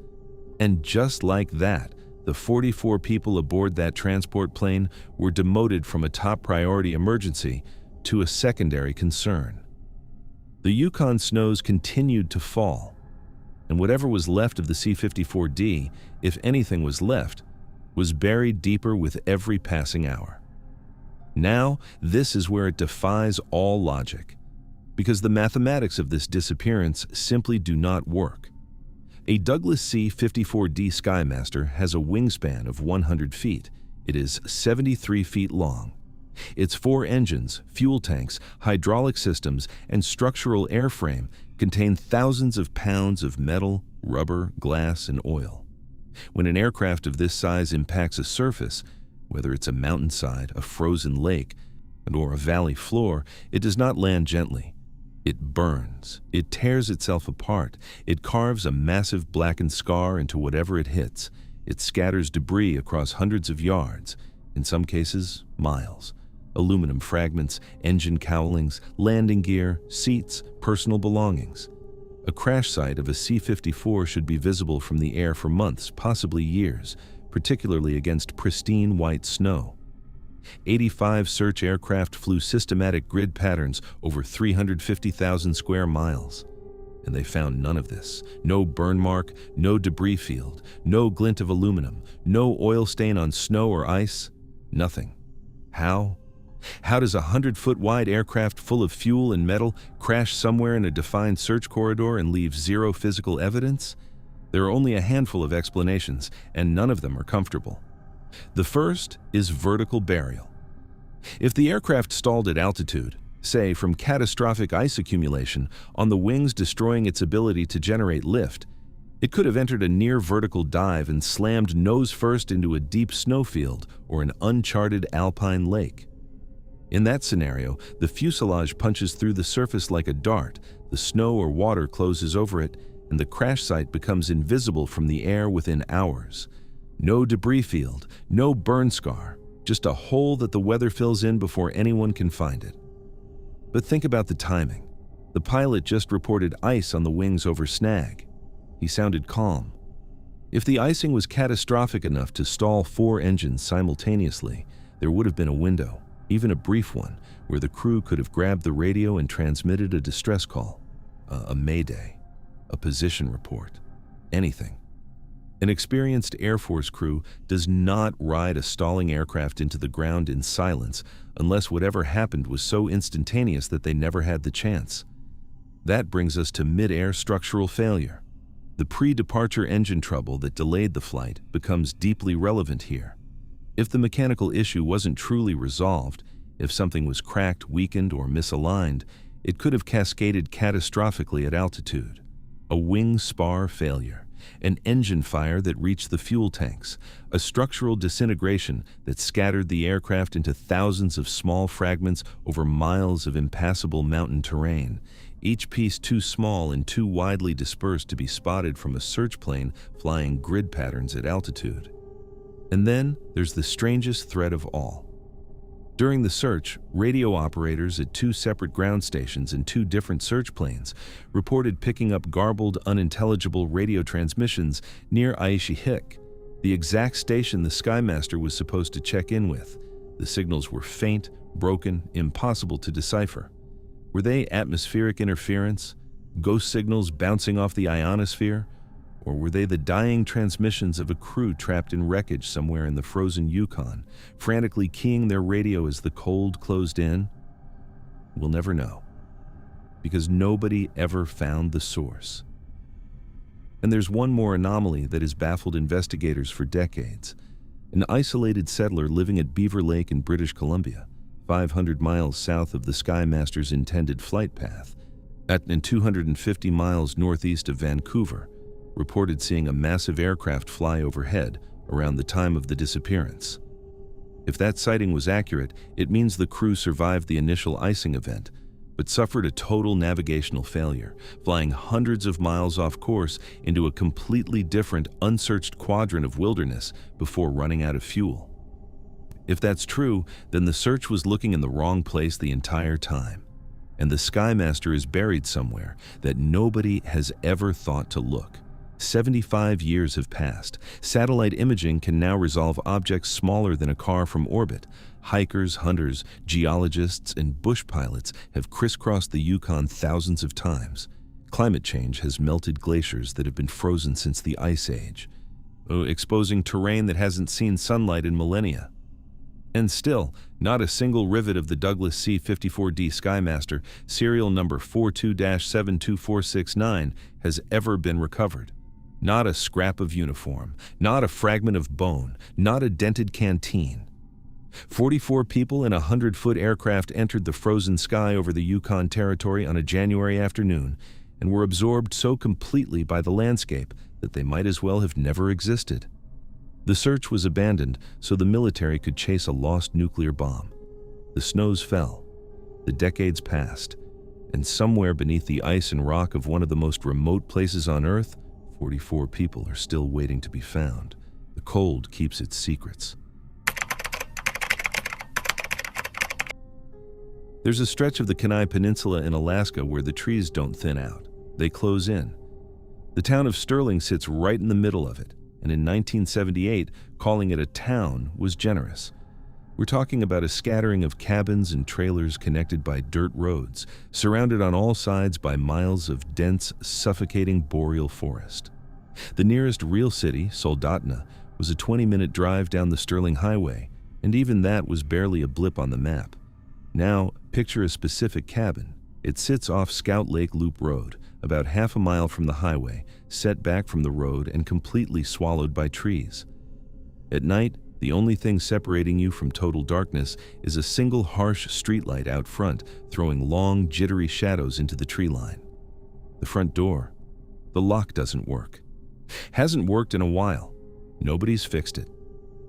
And just like that, the 44 people aboard that transport plane were demoted from a top priority emergency to a secondary concern. The Yukon snows continued to fall. and whatever was left of the C-54D, if anything was left, was buried deeper with every passing hour. Now, this is where it defies all logic, because the mathematics of this disappearance simply do not work. A Douglas C-54D Skymaster has a wingspan of 100 feet. It is 73 feet long. Its 4 engines, fuel tanks, hydraulic systems, and structural airframe contain thousands of pounds of metal, rubber, glass, and oil. When an aircraft of this size impacts a surface, whether it's a mountainside, a frozen lake, or a valley floor, it does not land gently. It burns. It tears itself apart. It carves a massive blackened scar into whatever it hits. It scatters debris across hundreds of yards, in some cases, miles. Aluminum fragments, engine cowlings, landing gear, seats, personal belongings. A crash site of a C-54 should be visible from the air for months, possibly years, particularly against pristine white snow. 85 search aircraft flew systematic grid patterns over 350,000 square miles. And they found none of this. No burn mark, no debris field, no glint of aluminum, no oil stain on snow or ice, nothing. How? How does a 100-foot-wide aircraft full of fuel and metal crash somewhere in a defined search corridor and leave zero physical evidence? There are only a handful of explanations, and none of them are comfortable. The first is vertical burial. If the aircraft stalled at altitude, say from catastrophic ice accumulation on the wings destroying its ability to generate lift, it could have entered a near-vertical dive and slammed nose first into a deep snowfield or an uncharted alpine lake. In that scenario, the fuselage punches through the surface like a dart, the snow or water closes over it, and the crash site becomes invisible from the air within hours. No debris field, no burn scar, just a hole that the weather fills in before anyone can find it. But think about the timing. The pilot just reported ice on the wings over snag. He sounded calm. If the icing was catastrophic enough to stall 4 engines simultaneously, there would have been a window, even a brief one, where the crew could have grabbed the radio and transmitted a distress call, a mayday, a position report, anything. An experienced Air Force crew does not ride a stalling aircraft into the ground in silence unless whatever happened was so instantaneous that they never had the chance. That brings us to mid-air structural failure. The pre-departure engine trouble that delayed the flight becomes deeply relevant here. If the mechanical issue wasn't truly resolved, if something was cracked, weakened, or misaligned, it could have cascaded catastrophically at altitude. A wing spar failure, an engine fire that reached the fuel tanks, a structural disintegration that scattered the aircraft into thousands of small fragments over miles of impassable mountain terrain, each piece too small and too widely dispersed to be spotted from a search plane flying grid patterns at altitude. And then there's the strangest thread of all. During the search, radio operators at 2 separate ground stations and 2 different search planes reported picking up garbled, unintelligible radio transmissions near Aishihik, the exact station the Skymaster was supposed to check in with. The signals were faint, broken, impossible to decipher. Were they atmospheric interference, ghost signals bouncing off the ionosphere? Or were they the dying transmissions of a crew trapped in wreckage somewhere in the frozen Yukon, frantically keying their radio as the cold closed in? We'll never know, because nobody ever found the source. And there's one more anomaly that has baffled investigators for decades. An isolated settler living at Beaver Lake in British Columbia, 500 miles south of the Skymaster's intended flight path, and 250 miles northeast of Vancouver, reported seeing a massive aircraft fly overhead around the time of the disappearance. If that sighting was accurate, it means the crew survived the initial icing event, but suffered a total navigational failure, flying hundreds of miles off course into a completely different, unsearched quadrant of wilderness before running out of fuel. If that's true, then the search was looking in the wrong place the entire time, and the Skymaster is buried somewhere that nobody has ever thought to look. 75 years have passed. Satellite imaging can now resolve objects smaller than a car from orbit. Hikers, hunters, geologists, and bush pilots have crisscrossed the Yukon thousands of times. Climate change has melted glaciers that have been frozen since the Ice Age, exposing terrain that hasn't seen sunlight in millennia. And still, not a single rivet of the Douglas C-54D Skymaster, serial number 42-72469, has ever been recovered. Not a scrap of uniform, not a fragment of bone, not a dented canteen. 44 people in a 100-foot aircraft entered the frozen sky over the Yukon Territory on a January afternoon and were absorbed so completely by the landscape that they might as well have never existed. The search was abandoned so the military could chase a lost nuclear bomb. The snows fell, the decades passed, and somewhere beneath the ice and rock of one of the most remote places on Earth, 44 people are still waiting to be found. The cold keeps its secrets. There's a stretch of the Kenai Peninsula in Alaska where the trees don't thin out. They close in. The town of Sterling sits right in the middle of it, and in 1978, calling it a town was generous. We're talking about a scattering of cabins and trailers connected by dirt roads, surrounded on all sides by miles of dense, suffocating boreal forest. The nearest real city, Soldotna, was a 20-minute drive down the Sterling Highway, and even that was barely a blip on the map. Now, picture a specific cabin. It sits off Scout Lake Loop Road, about half a mile from the highway, set back from the road and completely swallowed by trees. At night, the only thing separating you from total darkness is a single harsh streetlight out front, throwing long, jittery shadows into the tree line. The front door. The lock doesn't work. Hasn't worked in a while. Nobody's fixed it.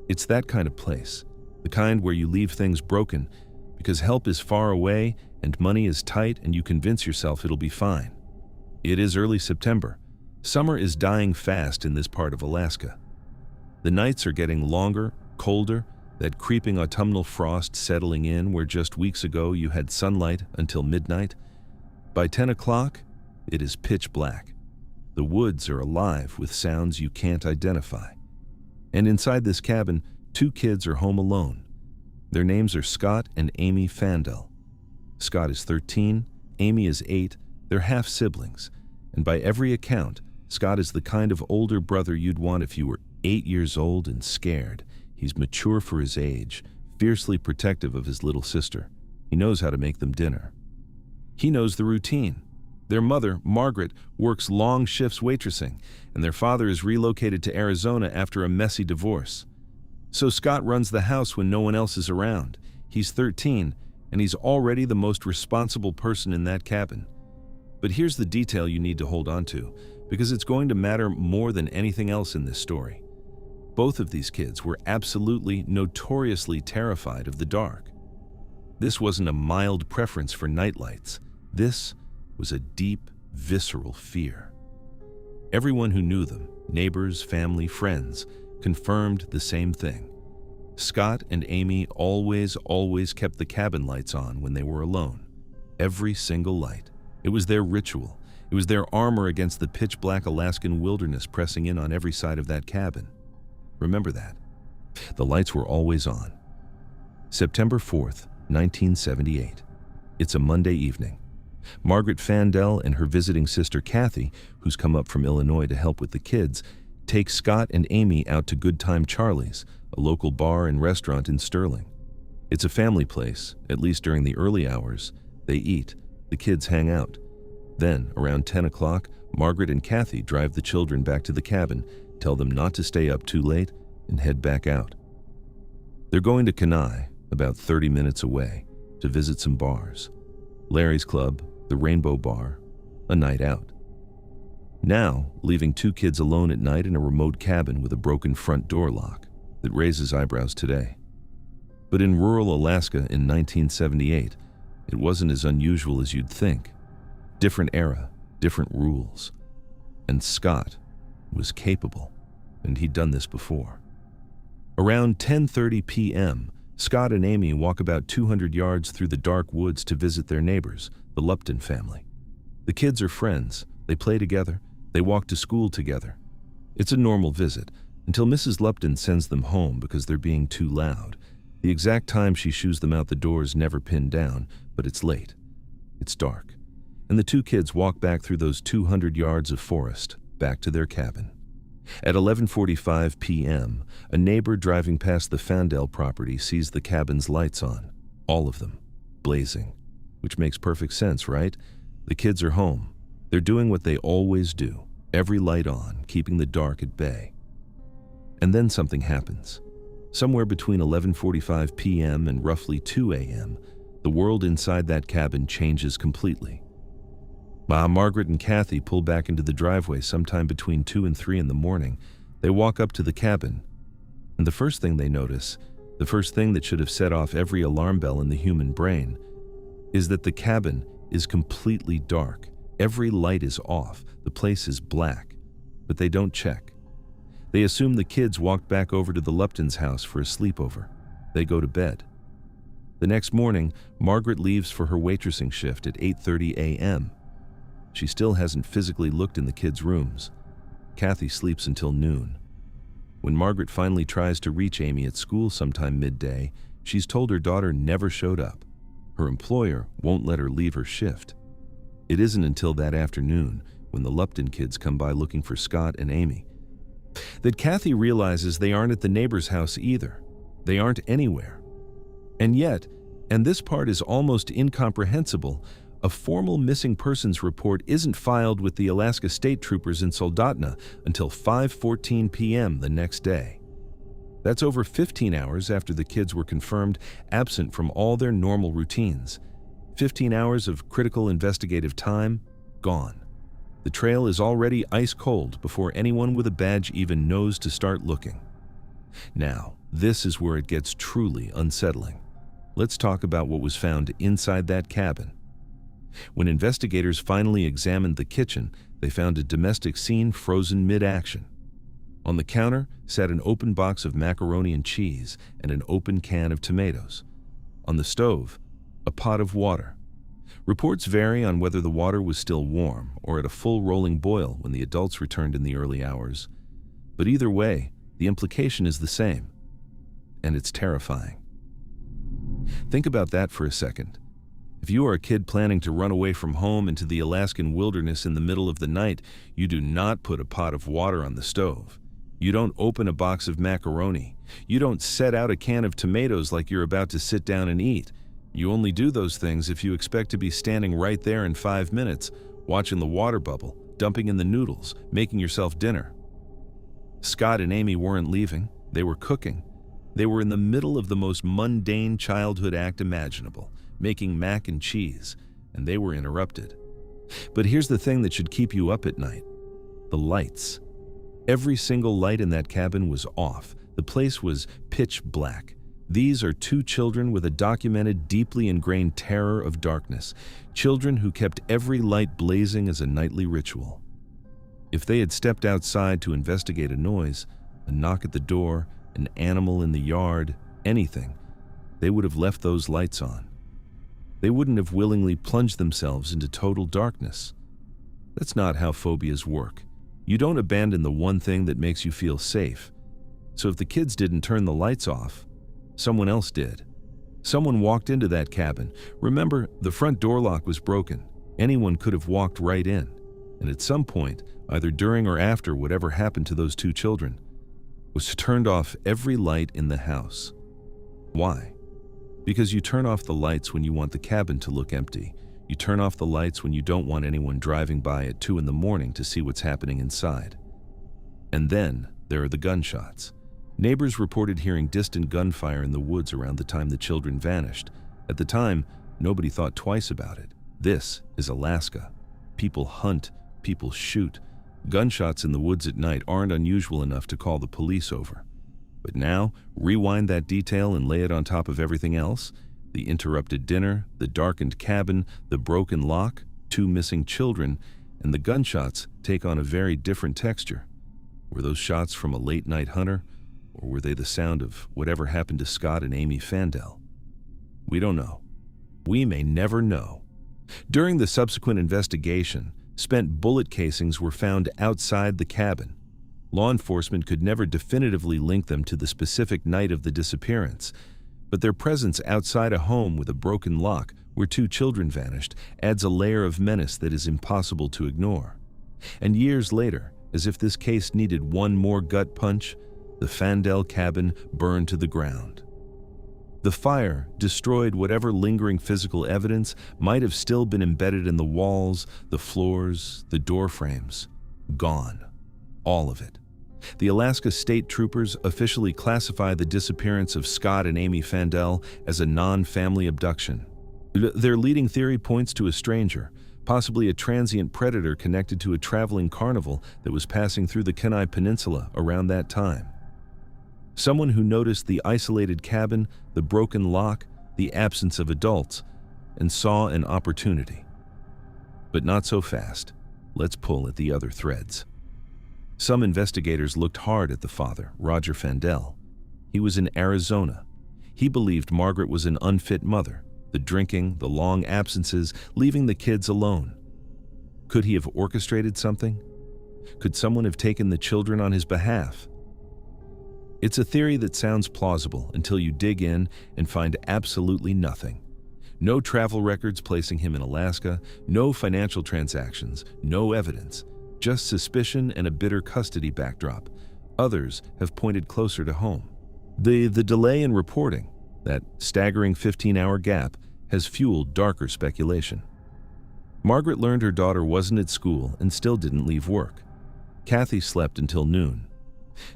It's that kind of place, the kind where you leave things broken because help is far away and money is tight and you convince yourself it'll be fine. It is early September. Summer is dying fast in this part of Alaska. The nights are getting longer, colder, that creeping autumnal frost settling in where just weeks ago you had sunlight until midnight. By 10 o'clock, it is pitch black. The woods are alive with sounds you can't identify. And inside this cabin, 2 kids are home alone. Their names are Scott and Amy Fandel. Scott is 13, Amy is 8, they're half-siblings, and by every account, Scott is the kind of older brother you'd want if you were 8 years old and scared. He's mature for his age, fiercely protective of his little sister. He knows how to make them dinner. He knows the routine. Their mother, Margaret, works long shifts waitressing, and their father is relocated to Arizona after a messy divorce. So Scott runs the house when no one else is around. He's 13, and he's already the most responsible person in that cabin. But here's the detail you need to hold on to, because it's going to matter more than anything else in this story. Both of these kids were absolutely, notoriously terrified of the dark. This wasn't a mild preference for nightlights. This was a deep, visceral fear. Everyone who knew them, neighbors, family, friends, confirmed the same thing. Scott and Amy always kept the cabin lights on when they were alone. Every single light. It was their ritual. It was their armor against the pitch-black Alaskan wilderness pressing in on every side of that cabin. Remember that. The lights were always on. September 4th, 1978. It's a Monday evening. Margaret Fandel and her visiting sister Kathy, who's come up from Illinois to help with the kids, take Scott and Amy out to Good Time Charlie's, a local bar and restaurant in Sterling. It's a family place, at least during the early hours. They eat, the kids hang out. Then, around 10 o'clock, Margaret and Kathy drive the children back to the cabin, tell them not to stay up too late, and head back out. They're going to Kenai, about 30 minutes away, to visit some bars. Larry's Club, the Rainbow Bar, a night out. Now, leaving 2 kids alone at night in a remote cabin with a broken front door lock that raises eyebrows today. But in rural Alaska in 1978, it wasn't as unusual as you'd think. Different era, different rules. And Scott was capable, and he'd done this before. Around 10:30 p.m., Scott and Amy walk about 200 yards through the dark woods to visit their neighbors, the Lupton family. The kids are friends. They play together. They walk to school together. It's a normal visit until Mrs. Lupton sends them home because they're being too loud. The exact time she shoos them out the door is never pinned down, but it's late. It's dark. and the two kids walk back through those 200 yards of forest, back to their cabin. At 11:45 p.m., a neighbor driving past the Fandel property sees the cabin's lights on, all of them, blazing. Which makes perfect sense, right? The kids are home. They're doing what they always do, every light on, keeping the dark at bay. And then something happens. Somewhere between 11:45 p.m. and roughly 2 a.m., the world inside that cabin changes completely. Margaret and Kathy pull back into the driveway sometime between 2 and 3 in the morning. They walk up to the cabin, and the first thing they notice, the first thing that should have set off every alarm bell in the human brain, is that the cabin is completely dark. Every light is off. The place is black. But they don't check. They assume the kids walked back over to the Lupton's house for a sleepover. They go to bed. The next morning, Margaret leaves for her waitressing shift at 8:30 a.m. She still hasn't physically looked in the kids' rooms. Kathy sleeps until noon. When Margaret finally tries to reach Amy at school sometime midday, she's told her daughter never showed up. Her employer won't let her leave her shift. It isn't until that afternoon, when the Lupton kids come by looking for Scott and Amy, that Kathy realizes they aren't at the neighbor's house either. They aren't anywhere. And yet, and this part is almost incomprehensible, a formal missing persons report isn't filed with the Alaska State Troopers in Soldotna until 5:14 p.m. the next day. That's over 15 hours after the kids were confirmed absent from all their normal routines. 15 hours of critical investigative time, gone. The trail is already ice cold before anyone with a badge even knows to start looking. Now, this is where it gets truly unsettling. Let's talk about what was found inside that cabin. When investigators finally examined the kitchen, they found a domestic scene frozen mid-action. On the counter sat an open box of macaroni and cheese and an open can of tomatoes. On the stove, a pot of water. Reports vary on whether the water was still warm or at a full rolling boil when the adults returned in the early hours. But either way, the implication is the same. And it's terrifying. Think about that for a second. If you are a kid planning to run away from home into the Alaskan wilderness in the middle of the night, you do not put a pot of water on the stove. You don't open a box of macaroni. You don't set out a can of tomatoes like you're about to sit down and eat. You only do those things if you expect to be standing right there in 5 minutes, watching the water bubble, dumping in the noodles, making yourself dinner. Scott and Amy weren't leaving. They were cooking. They were in the middle of the most mundane childhood act imaginable, making mac and cheese, and they were interrupted. But here's the thing that should keep you up at night. The lights. Every single light in that cabin was off. The place was pitch black. These are two children with a documented, deeply ingrained terror of darkness. Children who kept every light blazing as a nightly ritual. If they had stepped outside to investigate a noise, a knock at the door, an animal in the yard, anything, they would have left those lights on. They wouldn't have willingly plunged themselves into total darkness. That's not how phobias work. You don't abandon the one thing that makes you feel safe. So if the kids didn't turn the lights off, someone else did. Someone walked into that cabin. Remember, the front door lock was broken. Anyone could have walked right in. And at some point, either during or after whatever happened to those two children, was turned off every light in the house. Why? Because you turn off the lights when you want the cabin to look empty. You turn off the lights when you don't want anyone driving by at 2 in the morning to see what's happening inside. And then there are the gunshots. Neighbors reported hearing distant gunfire in the woods around the time the children vanished. At the time, nobody thought twice about it. This is Alaska. People hunt, people shoot. Gunshots in the woods at night aren't unusual enough to call the police over. But now, rewind that detail and lay it on top of everything else. The interrupted dinner, the darkened cabin, the broken lock, 2 missing children, and the gunshots take on a very different texture. Were those shots from a late-night hunter, or were they the sound of whatever happened to Scott and Amy Fandel? We don't know. We may never know. During the subsequent investigation, spent bullet casings were found outside the cabin. Law enforcement could never definitively link them to the specific night of the disappearance, But their presence outside a home with a broken lock where 2 children vanished adds a layer of menace that is impossible to ignore. And years later, as if this case needed one more gut punch, the Fandel cabin burned to the ground. The fire destroyed whatever lingering physical evidence might have still been embedded in the walls, the floors, the door frames. Gone. All of it. The Alaska State Troopers officially classify the disappearance of Scott and Amy Fandel as a non-family abduction. Their leading theory points to a stranger, possibly a transient predator connected to a traveling carnival that was passing through the Kenai Peninsula around that time. Someone who noticed the isolated cabin, the broken lock, the absence of adults, and saw an opportunity. But not so fast. Let's pull at the other threads. Some investigators looked hard at the father, Roger Fandel. He was in Arizona. He believed Margaret was an unfit mother, the drinking, the long absences, leaving the kids alone. Could he have orchestrated something? Could someone have taken the children on his behalf? It's a theory that sounds plausible until you dig in and find absolutely nothing. No travel records placing him in Alaska, no financial transactions, no evidence, just suspicion and a bitter custody backdrop. Others have pointed closer to home. The delay in reporting, that staggering 15-hour gap, has fueled darker speculation. Margaret learned her daughter wasn't at school and still didn't leave work. Kathy slept until noon.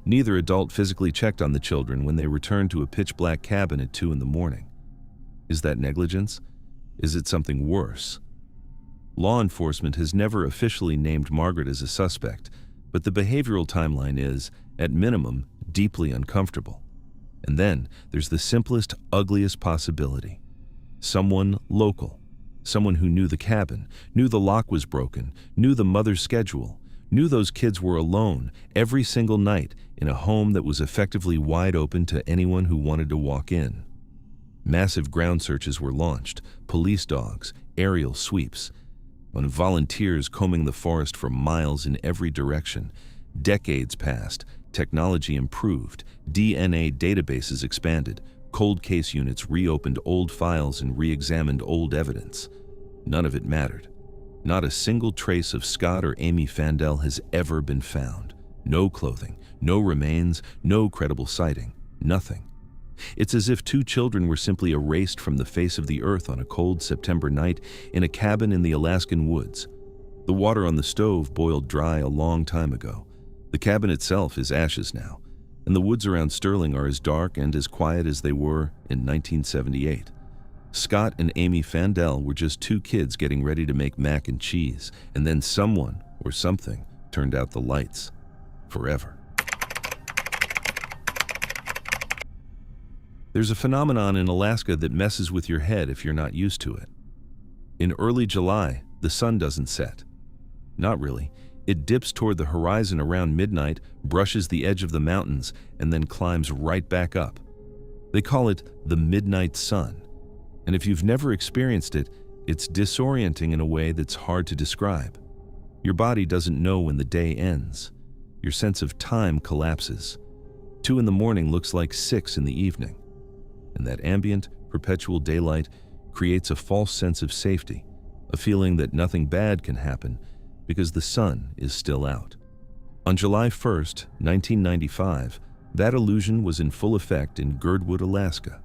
Neither adult physically checked on the children when they returned to a pitch-black cabin at 2 in the morning. Is that negligence? Is it something worse? Law enforcement has never officially named Margaret as a suspect, but the behavioral timeline is, at minimum, deeply uncomfortable. And then there's the simplest, ugliest possibility. Someone local. Someone who knew the cabin, knew the lock was broken, knew the mother's schedule, knew those kids were alone every single night in a home that was effectively wide open to anyone who wanted to walk in. Massive ground searches were launched, police dogs, aerial sweeps, on volunteers combing the forest for miles in every direction. Decades passed, technology improved, DNA databases expanded, cold case units reopened old files and re-examined old evidence. None of it mattered. Not a single trace of Scott or Amy Fandel has ever been found. No clothing, no remains, no credible sighting, nothing. It's as if 2 children were simply erased from the face of the earth on a cold September night in a cabin in the Alaskan woods. The water on the stove boiled dry a long time ago. The cabin itself is ashes now, and the woods around Sterling are as dark and as quiet as they were in 1978. Scott and Amy Fandel were just 2 kids getting ready to make mac and cheese, and then someone or something turned out the lights. Forever. There's a phenomenon in Alaska that messes with your head if you're not used to it. In early July, the sun doesn't set. Not really. It dips toward the horizon around midnight, brushes the edge of the mountains, and then climbs right back up. They call it the midnight sun. And if you've never experienced it, it's disorienting in a way that's hard to describe. Your body doesn't know when the day ends. Your sense of time collapses. 2 in the morning looks like 6 in the evening. And that ambient, perpetual daylight creates a false sense of safety, a feeling that nothing bad can happen because the sun is still out. On July 1st, 1995, that illusion was in full effect in Girdwood, Alaska.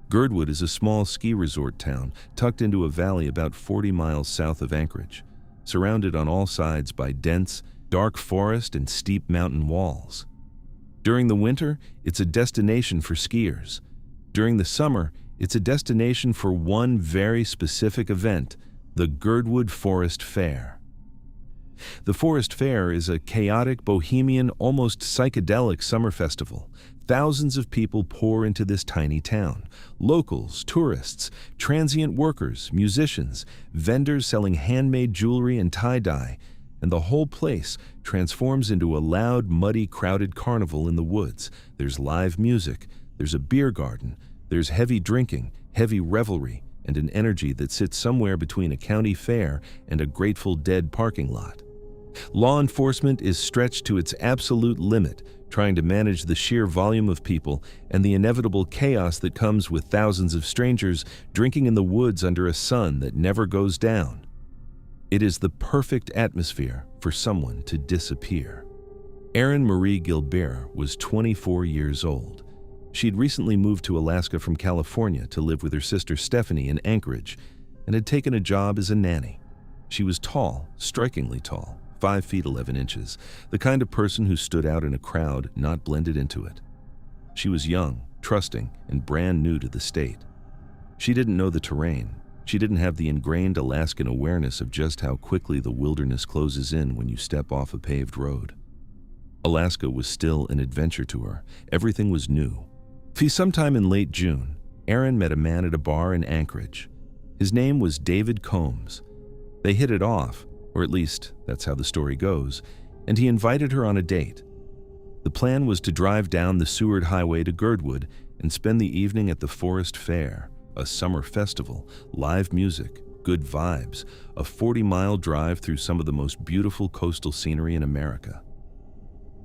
Girdwood is a small ski resort town tucked into a valley about 40 miles south of Anchorage, surrounded on all sides by dense, dark forest and steep mountain walls. During the winter, it's a destination for skiers. During the summer, it's a destination for one very specific event, the Girdwood Forest Fair. The Forest Fair is a chaotic, bohemian, almost psychedelic summer festival. Thousands of people pour into this tiny town. Locals, tourists, transient workers, musicians, vendors selling handmade jewelry and tie-dye, and the whole place transforms into a loud, muddy, crowded carnival in the woods. There's live music, there's a beer garden, there's heavy drinking, heavy revelry, and an energy that sits somewhere between a county fair and a Grateful Dead parking lot. Law enforcement is stretched to its absolute limit, trying to manage the sheer volume of people and the inevitable chaos that comes with thousands of strangers drinking in the woods under a sun that never goes down. It is the perfect atmosphere for someone to disappear. Aaron Marie Gilbert was 24 years old. She'd recently moved to Alaska from California to live with her sister Stephanie in Anchorage and had taken a job as a nanny. She was tall, strikingly tall, 5 feet 11 inches, the kind of person who stood out in a crowd, not blended into it. She was young, trusting, and brand new to the state. She didn't know the terrain. She didn't have the ingrained Alaskan awareness of just how quickly the wilderness closes in when you step off a paved road. Alaska was still an adventure to her. Everything was new. Sometime in late June, Aaron met a man at a bar in Anchorage. His name was David Combs. They hit it off, or at least that's how the story goes, and he invited her on a date. The plan was to drive down the Seward Highway to Girdwood and spend the evening at the Forest Fair, a summer festival, live music, good vibes, a 40-mile drive through some of the most beautiful coastal scenery in America.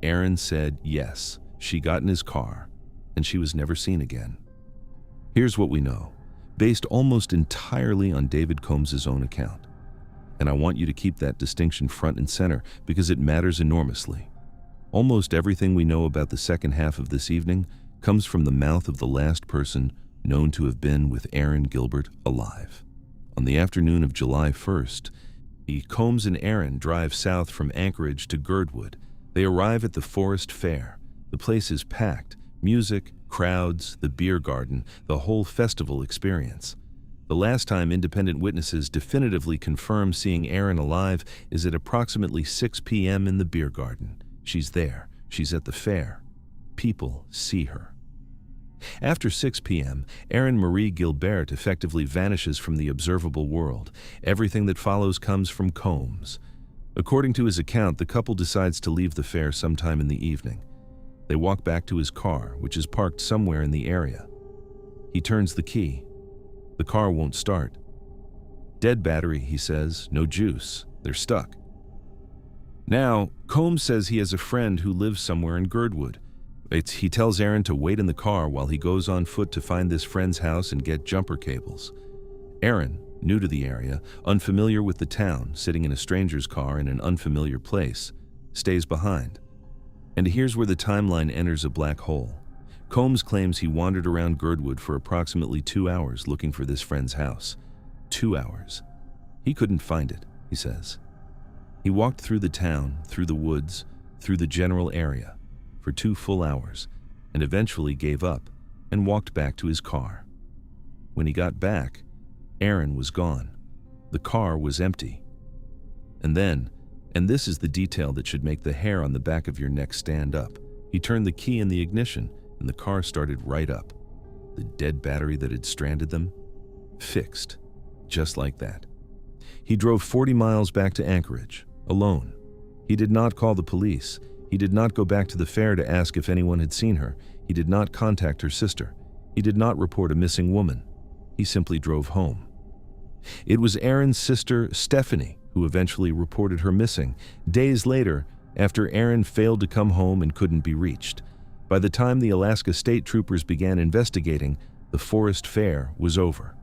Aaron said yes. She got in his car, and she was never seen again. Here's what we know, based almost entirely on David Combs' own account. And I want you to keep that distinction front and center because it matters enormously. Almost everything we know about the second half of this evening comes from the mouth of the last person known to have been with Aaron Gilbert alive. On the afternoon of July 1st, Combs and Aaron drive south from Anchorage to Girdwood. They arrive at the Forest Fair. The place is packed. Music, crowds, the beer garden, the whole festival experience. The last time independent witnesses definitively confirm seeing Aaron alive is at approximately 6 p.m. in the beer garden. She's there. She's at the fair. People see her. After 6 p.m., Aaron Marie Gilbert effectively vanishes from the observable world. Everything that follows comes from Combs. According to his account, the couple decides to leave the fair sometime in the evening. They walk back to his car, which is parked somewhere in the area. He turns the key. The car won't start. Dead battery, he says, no juice. They're stuck. Now, Combs says he has a friend who lives somewhere in Girdwood. He tells Aaron to wait in the car while he goes on foot to find this friend's house and get jumper cables. Aaron, new to the area, unfamiliar with the town, sitting in a stranger's car in an unfamiliar place, stays behind. And here's where the timeline enters a black hole. Combs claims he wandered around Girdwood for approximately 2 hours looking for this friend's house. 2 hours. He couldn't find it, he says. He walked through the town, through the woods, through the general area, for 2 full hours, and eventually gave up and walked back to his car. When he got back, Aaron was gone. The car was empty. And then, and this is the detail that should make the hair on the back of your neck stand up, he turned the key in the ignition and the car started right up. The dead battery that had stranded them, fixed, just like that. He drove 40 miles back to Anchorage, alone. He did not call the police. He did not go back to the fair to ask if anyone had seen her. He did not contact her sister. He did not report a missing woman. He simply drove home. It was Aaron's sister, Stephanie, who eventually reported her missing, days later, after Aaron failed to come home and couldn't be reached. By the time the Alaska State Troopers began investigating, the Forest Fair was over.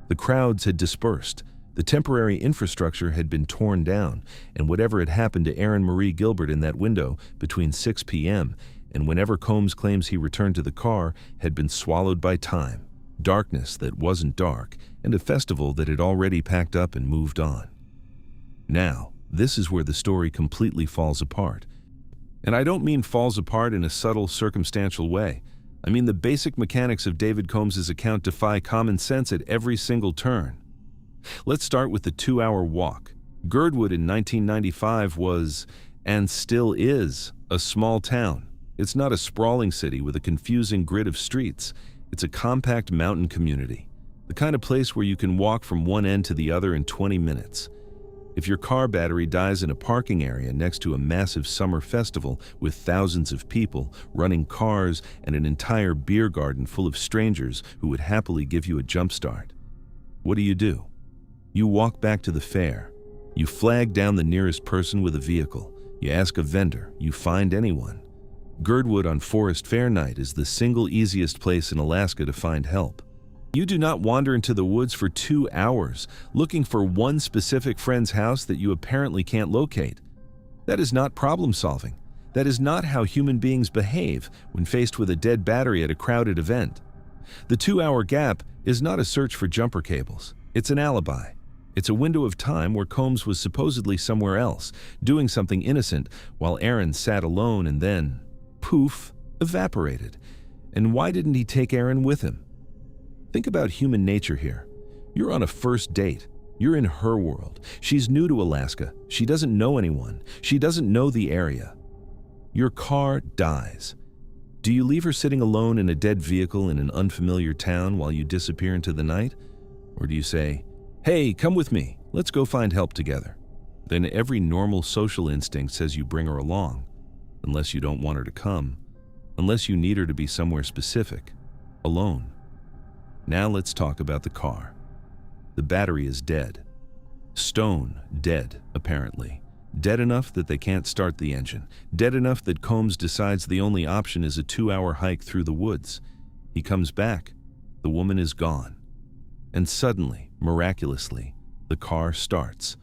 The crowds had dispersed. The temporary infrastructure had been torn down, and whatever had happened to Aaron Marie Gilbert in that window between 6 p.m. and whenever Combs claims he returned to the car had been swallowed by time, darkness that wasn't dark, and a festival that had already packed up and moved on. Now, this is where the story completely falls apart. And I don't mean falls apart in a subtle, circumstantial way. I mean the basic mechanics of David Combs' account defy common sense at every single turn. Let's start with the 2-hour walk. Girdwood in 1995 was, and still is, a small town. It's not a sprawling city with a confusing grid of streets. It's a compact mountain community, the kind of place where you can walk from one end to the other in 20 minutes. If your car battery dies in a parking area next to a massive summer festival with thousands of people, running cars, and an entire beer garden full of strangers who would happily give you a jump start, what do? You walk back to the fair. You flag down the nearest person with a vehicle. You ask a vendor. You find anyone. Girdwood on Forest Fair night is the single easiest place in Alaska to find help. You do not wander into the woods for 2 hours looking for one specific friend's house that you apparently can't locate. That is not problem solving. That is not how human beings behave when faced with a dead battery at a crowded event. The 2-hour gap is not a search for jumper cables. It's an alibi. It's a window of time where Combs was supposedly somewhere else, doing something innocent, while Aaron sat alone and then, poof, evaporated. And why didn't he take Aaron with him? Think about human nature here. You're on a first date. You're in her world. She's new to Alaska. She doesn't know anyone. She doesn't know the area. Your car dies. Do you leave her sitting alone in a dead vehicle in an unfamiliar town while you disappear into the night? Or do you say, "Hey, come with me. Let's go find help together"? Then every normal social instinct says you bring her along, unless you don't want her to come, unless you need her to be somewhere specific, alone. Now let's talk about the car. The battery is dead. Stone dead, apparently. Dead enough that they can't start the engine. Dead enough that Combs decides the only option is a 2-hour hike through the woods. He comes back. The woman is gone. And suddenly, miraculously, the car starts.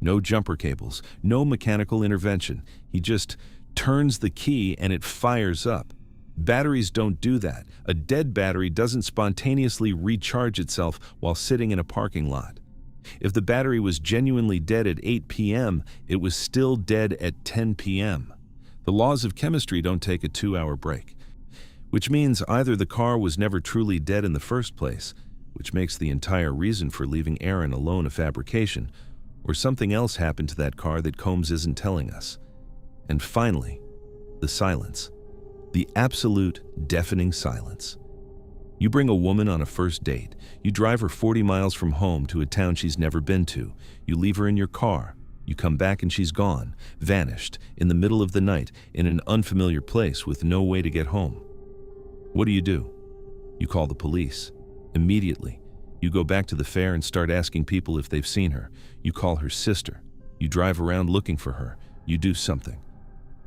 No jumper cables, no mechanical intervention. He just turns the key and it fires up. Batteries don't do that. A dead battery doesn't spontaneously recharge itself while sitting in a parking lot. If the battery was genuinely dead at 8 p.m., it was still dead at 10 p.m. The laws of chemistry don't take a 2-hour break, which means either the car was never truly dead in the first place, which makes the entire reason for leaving Aaron alone a fabrication, or something else happened to that car that Combs isn't telling us. And finally, the silence. The absolute, deafening silence. You bring a woman on a first date. You drive her 40 miles from home to a town she's never been to. You leave her in your car. You come back and she's gone, vanished, in the middle of the night, in an unfamiliar place with no way to get home. What do? You call the police. Immediately, you go back to the fair and start asking people if they've seen her. You call her sister. You drive around looking for her. You do something.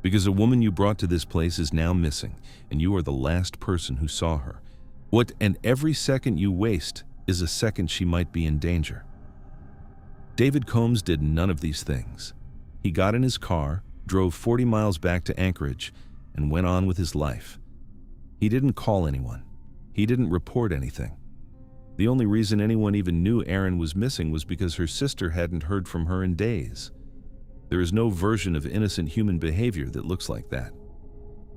Because a woman you brought to this place is now missing, and you are the last person who saw her. And every second you waste is a second she might be in danger. David Combs did none of these things. He got in his car, drove 40 miles back to Anchorage, and went on with his life. He didn't call anyone. He didn't report anything. The only reason anyone even knew Aaron was missing was because her sister hadn't heard from her in days. There is no version of innocent human behavior that looks like that.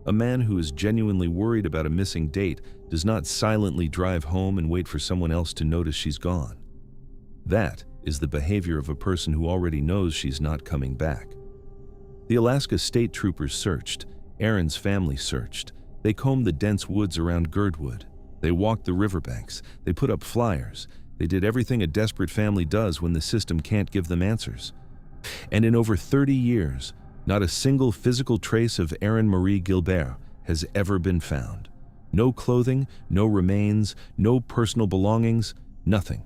A man who is genuinely worried about a missing date does not silently drive home and wait for someone else to notice she's gone. That is the behavior of a person who already knows she's not coming back. The Alaska State Troopers searched. Aaron's family searched. They combed the dense woods around Girdwood. They walked the riverbanks. They put up flyers. They did everything a desperate family does when the system can't give them answers. And in over 30 years, not a single physical trace of Aaron Marie Gilbert has ever been found. No clothing, no remains, no personal belongings, nothing.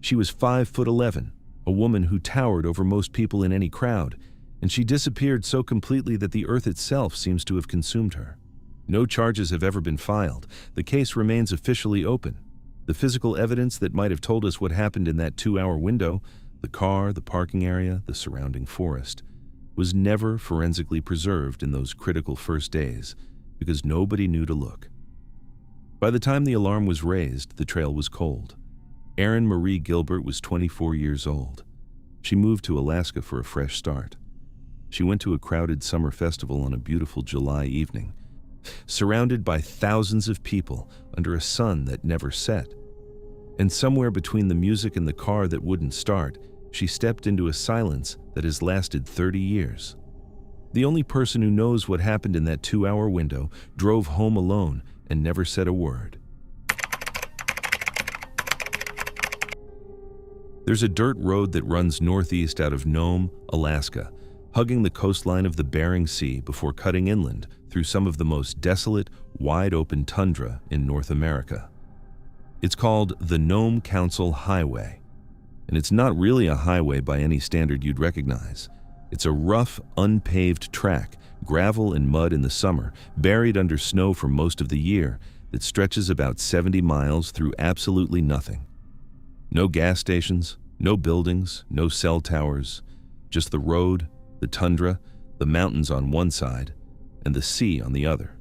She was 5'11", a woman who towered over most people in any crowd, and she disappeared so completely that the earth itself seems to have consumed her. No charges have ever been filed. The case remains officially open. The physical evidence that might have told us what happened in that 2-hour window, the car, the parking area, the surrounding forest, was never forensically preserved in those critical first days because nobody knew to look. By the time the alarm was raised, the trail was cold. Aaron Marie Gilbert was 24 years old. She moved to Alaska for a fresh start. She went to a crowded summer festival on a beautiful July evening, surrounded by thousands of people under a sun that never set. And somewhere between the music and the car that wouldn't start, she stepped into a silence that has lasted 30 years. The only person who knows what happened in that 2-hour window drove home alone and never said a word. There's a dirt road that runs northeast out of Gnome, Alaska, hugging the coastline of the Bering Sea before cutting inland through some of the most desolate, wide-open tundra in North America. It's called the Gnome Council Highway. And it's not really a highway by any standard you'd recognize. It's a rough, unpaved track, gravel and mud in the summer, buried under snow for most of the year, that stretches about 70 miles through absolutely nothing. No gas stations, no buildings, no cell towers, just the road, the tundra, the mountains on one side, and the sea on the other.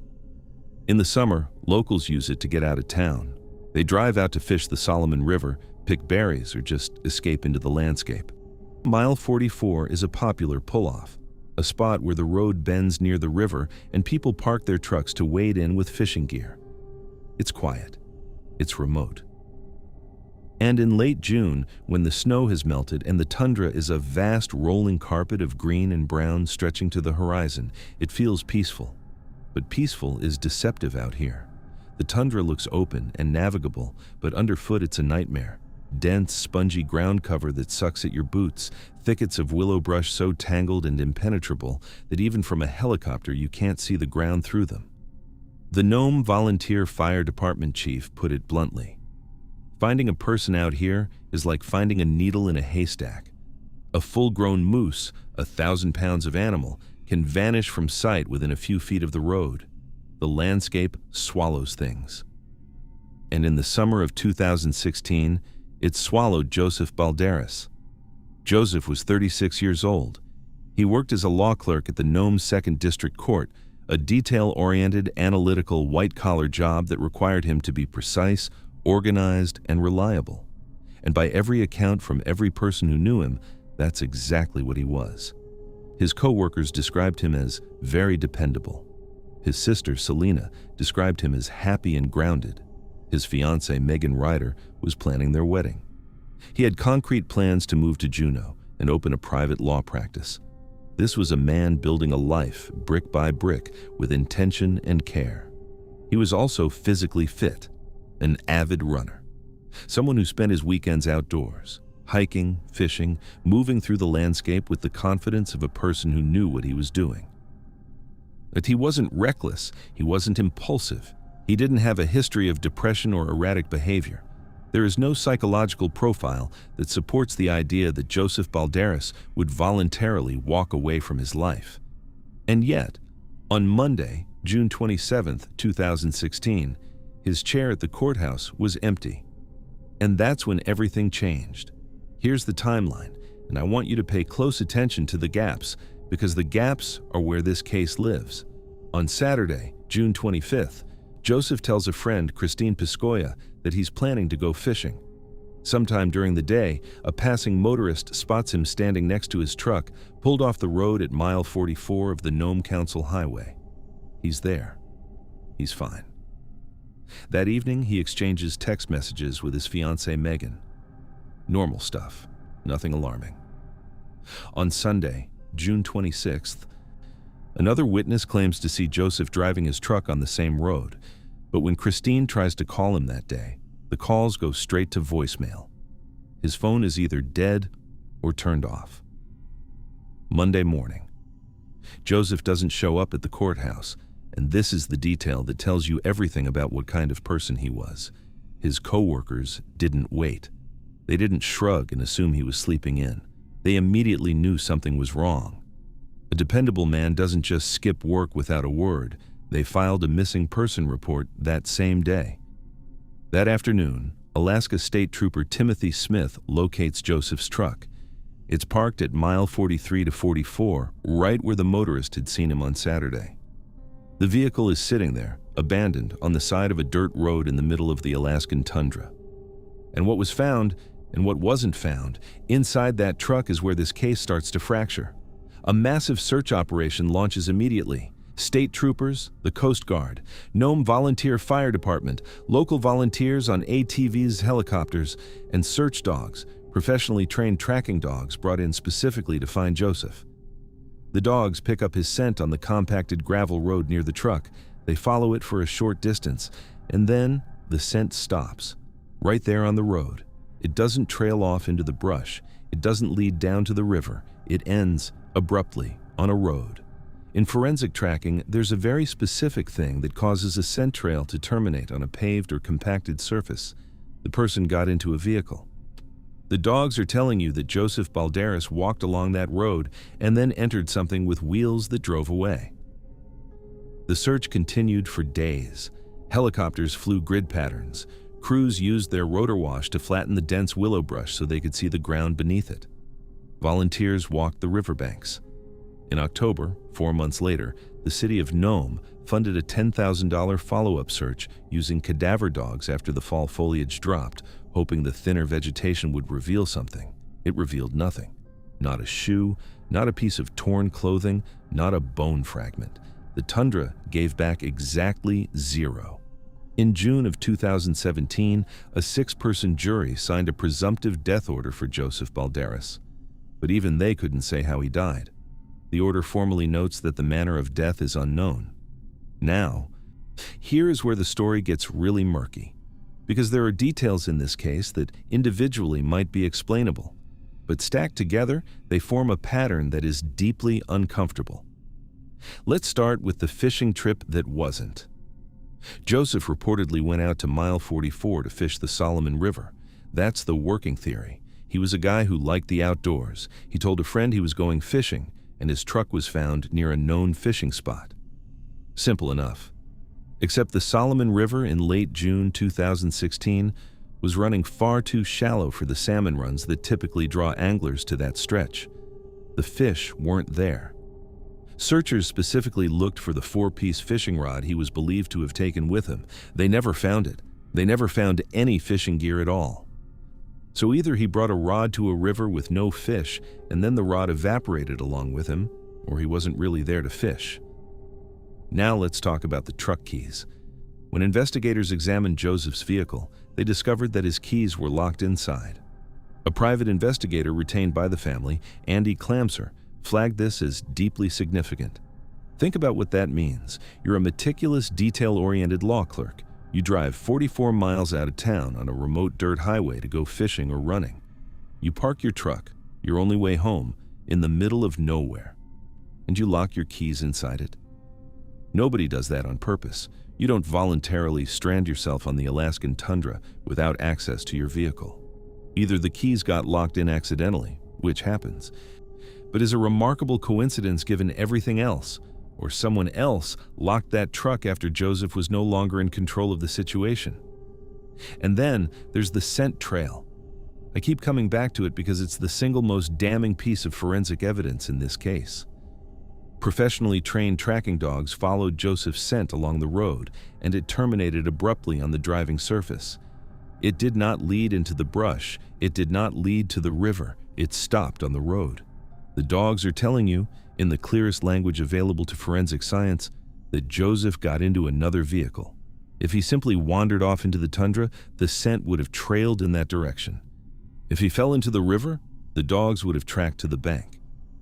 In the summer, locals use it to get out of town. They drive out to fish the Solomon River, pick berries, or just escape into the landscape. Mile 44 is a popular pull-off, a spot where the road bends near the river and people park their trucks to wade in with fishing gear. It's quiet. It's remote. And in late June, when the snow has melted and the tundra is a vast rolling carpet of green and brown stretching to the horizon, it feels peaceful. But peaceful is deceptive out here. The tundra looks open and navigable, but underfoot it's a nightmare. Dense, spongy ground cover that sucks at your boots, thickets of willow brush so tangled and impenetrable that even from a helicopter you can't see the ground through them. The Gnome Volunteer Fire Department chief put it bluntly. Finding a person out here is like finding a needle in a haystack. A full-grown moose, 1,000 pounds of animal, can vanish from sight within a few feet of the road. The landscape swallows things. And in the summer of 2016, it swallowed Joseph Balderas. Joseph was 36 years old. He worked as a law clerk at the Gnome 2nd District Court, a detail-oriented, analytical, white-collar job that required him to be precise, organized, and reliable. And by every account from every person who knew him, that's exactly what he was. His co-workers described him as very dependable. His sister, Selena, described him as happy and grounded. His fiancée, Megan Ryder, was planning their wedding. He had concrete plans to move to Juneau and open a private law practice. This was a man building a life, brick by brick, with intention and care. He was also physically fit, an avid runner, someone who spent his weekends outdoors, hiking, fishing, moving through the landscape with the confidence of a person who knew what he was doing. But he wasn't reckless, he wasn't impulsive. He didn't have a history of depression or erratic behavior. There is no psychological profile that supports the idea that Joseph Balderas would voluntarily walk away from his life. And yet, on Monday, June 27, 2016, his chair at the courthouse was empty. And that's when everything changed. Here's the timeline, and I want you to pay close attention to the gaps, because the gaps are where this case lives. On Saturday, June 25th, Joseph tells a friend, Christine Piscoya, that he's planning to go fishing. Sometime during the day, a passing motorist spots him standing next to his truck, pulled off the road at mile 44 of the Gnome Council Highway. He's there. He's fine. That evening, he exchanges text messages with his fiancée, Megan. Normal stuff, nothing alarming. On Sunday, June 26th, another witness claims to see Joseph driving his truck on the same road, but when Christine tries to call him that day, the calls go straight to voicemail. His phone is either dead or turned off. Monday morning, Joseph doesn't show up at the courthouse, and this is the detail that tells you everything about what kind of person he was. His co-workers didn't wait. They didn't shrug and assume he was sleeping in. They immediately knew something was wrong. A dependable man doesn't just skip work without a word. They filed a missing person report that same day. That afternoon, Alaska State Trooper Timothy Smith locates Joseph's truck. It's parked at mile 43 to 44, right where the motorist had seen him on Saturday. The vehicle is sitting there, abandoned, on the side of a dirt road in the middle of the Alaskan tundra. And what was found, and what wasn't found, inside that truck is where this case starts to fracture. A massive search operation launches immediately. State troopers, the Coast Guard, Gnome Volunteer Fire Department, local volunteers on ATVs, helicopters, and search dogs, professionally trained tracking dogs brought in specifically to find Joseph. The dogs pick up his scent on the compacted gravel road near the truck. They follow it for a short distance, and then the scent stops, right there on the road. It doesn't trail off into the brush. It doesn't lead down to the river. It ends abruptly on a road. In forensic tracking, there's a very specific thing that causes a scent trail to terminate on a paved or compacted surface. The person got into a vehicle. The dogs are telling you that Joseph Balderas walked along that road and then entered something with wheels that drove away. The search continued for days. Helicopters flew grid patterns. Crews used their rotor wash to flatten the dense willow brush so they could see the ground beneath it. Volunteers walked the riverbanks. In October, 4 months later, the city of Gnome funded a $10,000 follow-up search using cadaver dogs after the fall foliage dropped, hoping the thinner vegetation would reveal something. It revealed nothing. Not a shoe, not a piece of torn clothing, not a bone fragment. The tundra gave back exactly 0. In June of 2017, a 6-person jury signed a presumptive death order for Joseph Balderas. But even they couldn't say how he died. The order formally notes that the manner of death is unknown. Now, here is where the story gets really murky, because there are details in this case that individually might be explainable, but stacked together, they form a pattern that is deeply uncomfortable. Let's start with the fishing trip that wasn't. Joseph reportedly went out to mile 44 to fish the Solomon River. That's the working theory. He was a guy who liked the outdoors. He told a friend he was going fishing, and his truck was found near a known fishing spot. Simple enough. Except the Solomon River in late June 2016 was running far too shallow for the salmon runs that typically draw anglers to that stretch. The fish weren't there. Searchers specifically looked for the 4-piece fishing rod he was believed to have taken with him. They never found it. They never found any fishing gear at all. So either he brought a rod to a river with no fish and then the rod evaporated along with him, or he wasn't really there to fish. Now let's talk about the truck keys. When investigators examined Joseph's vehicle, they discovered that his keys were locked inside. A private investigator retained by the family, Andy Clamser, flagged this as deeply significant. Think about what that means. You're a meticulous, detail-oriented law clerk. You drive 44 miles out of town on a remote dirt highway to go fishing or running. You park your truck, your only way home, in the middle of nowhere, and you lock your keys inside it. Nobody does that on purpose. You don't voluntarily strand yourself on the Alaskan tundra without access to your vehicle. Either the keys got locked in accidentally, which happens, but is a remarkable coincidence given everything else, or someone else locked that truck after Joseph was no longer in control of the situation. And then there's the scent trail. I keep coming back to it because it's the single most damning piece of forensic evidence in this case. Professionally trained tracking dogs followed Joseph's scent along the road, and it terminated abruptly on the driving surface. It did not lead into the brush. It did not lead to the river. It stopped on the road. The dogs are telling you, in the clearest language available to forensic science, that Joseph got into another vehicle. If he simply wandered off into the tundra, the scent would have trailed in that direction. If he fell into the river, the dogs would have tracked to the bank.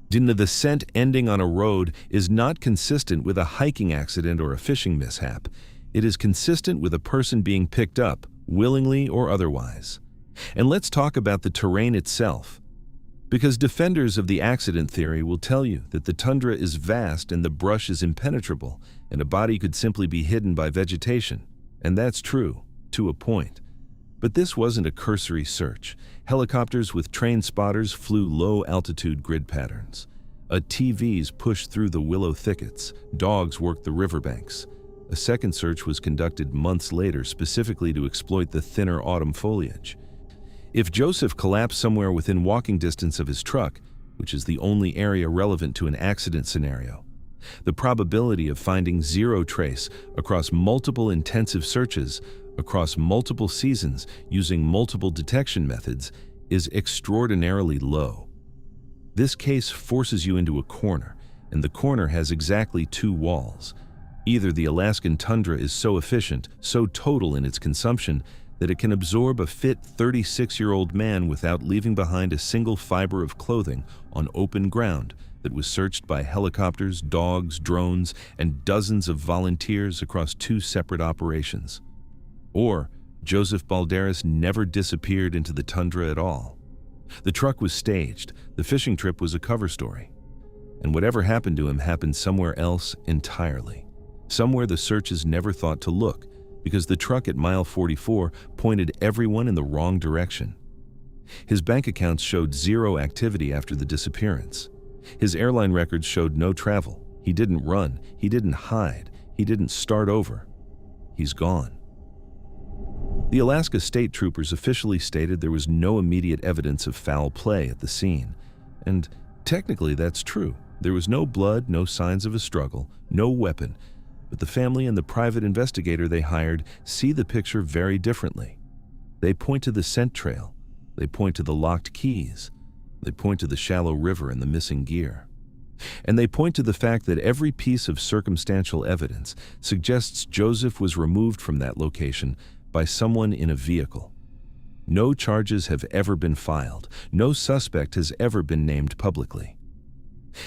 The scent ending on a road is not consistent with a hiking accident or a fishing mishap. It is consistent with a person being picked up, willingly or otherwise. And let's talk about the terrain itself. Because defenders of the accident theory will tell you that the tundra is vast and the brush is impenetrable, and a body could simply be hidden by vegetation. And that's true, to a point. But this wasn't a cursory search. Helicopters with trained spotters flew low-altitude grid patterns. ATVs pushed through the willow thickets. Dogs worked the riverbanks. A second search was conducted months later specifically to exploit the thinner autumn foliage. If Joseph collapsed somewhere within walking distance of his truck, which is the only area relevant to an accident scenario, the probability of finding 0 trace across multiple intensive searches, across multiple seasons using multiple detection methods, is extraordinarily low. This case forces you into a corner, and the corner has exactly 2 walls. Either the Alaskan tundra is so efficient, so total in its consumption, that it can absorb a fit 36-year-old man without leaving behind a single fiber of clothing on open ground that was searched by helicopters, dogs, drones, and dozens of volunteers across 2 separate operations. Or Joseph Balderas never disappeared into the tundra at all. The truck was staged, the fishing trip was a cover story. And whatever happened to him happened somewhere else entirely. Somewhere the searchers never thought to look, because the truck at mile 44 pointed everyone in the wrong direction. His bank accounts showed zero activity after the disappearance. His airline records showed no travel. He didn't run. He didn't hide. He didn't start over. He's gone. The Alaska State Troopers officially stated there was no immediate evidence of foul play at the scene. And technically that's true. There was no blood, no signs of a struggle, no weapon. But the family and the private investigator they hired see the picture very differently. They point to the scent trail. They point to the locked keys. They point to the shallow river and the missing gear. And they point to the fact that every piece of circumstantial evidence suggests Joseph was removed from that location by someone in a vehicle. No charges have ever been filed. No suspect has ever been named publicly.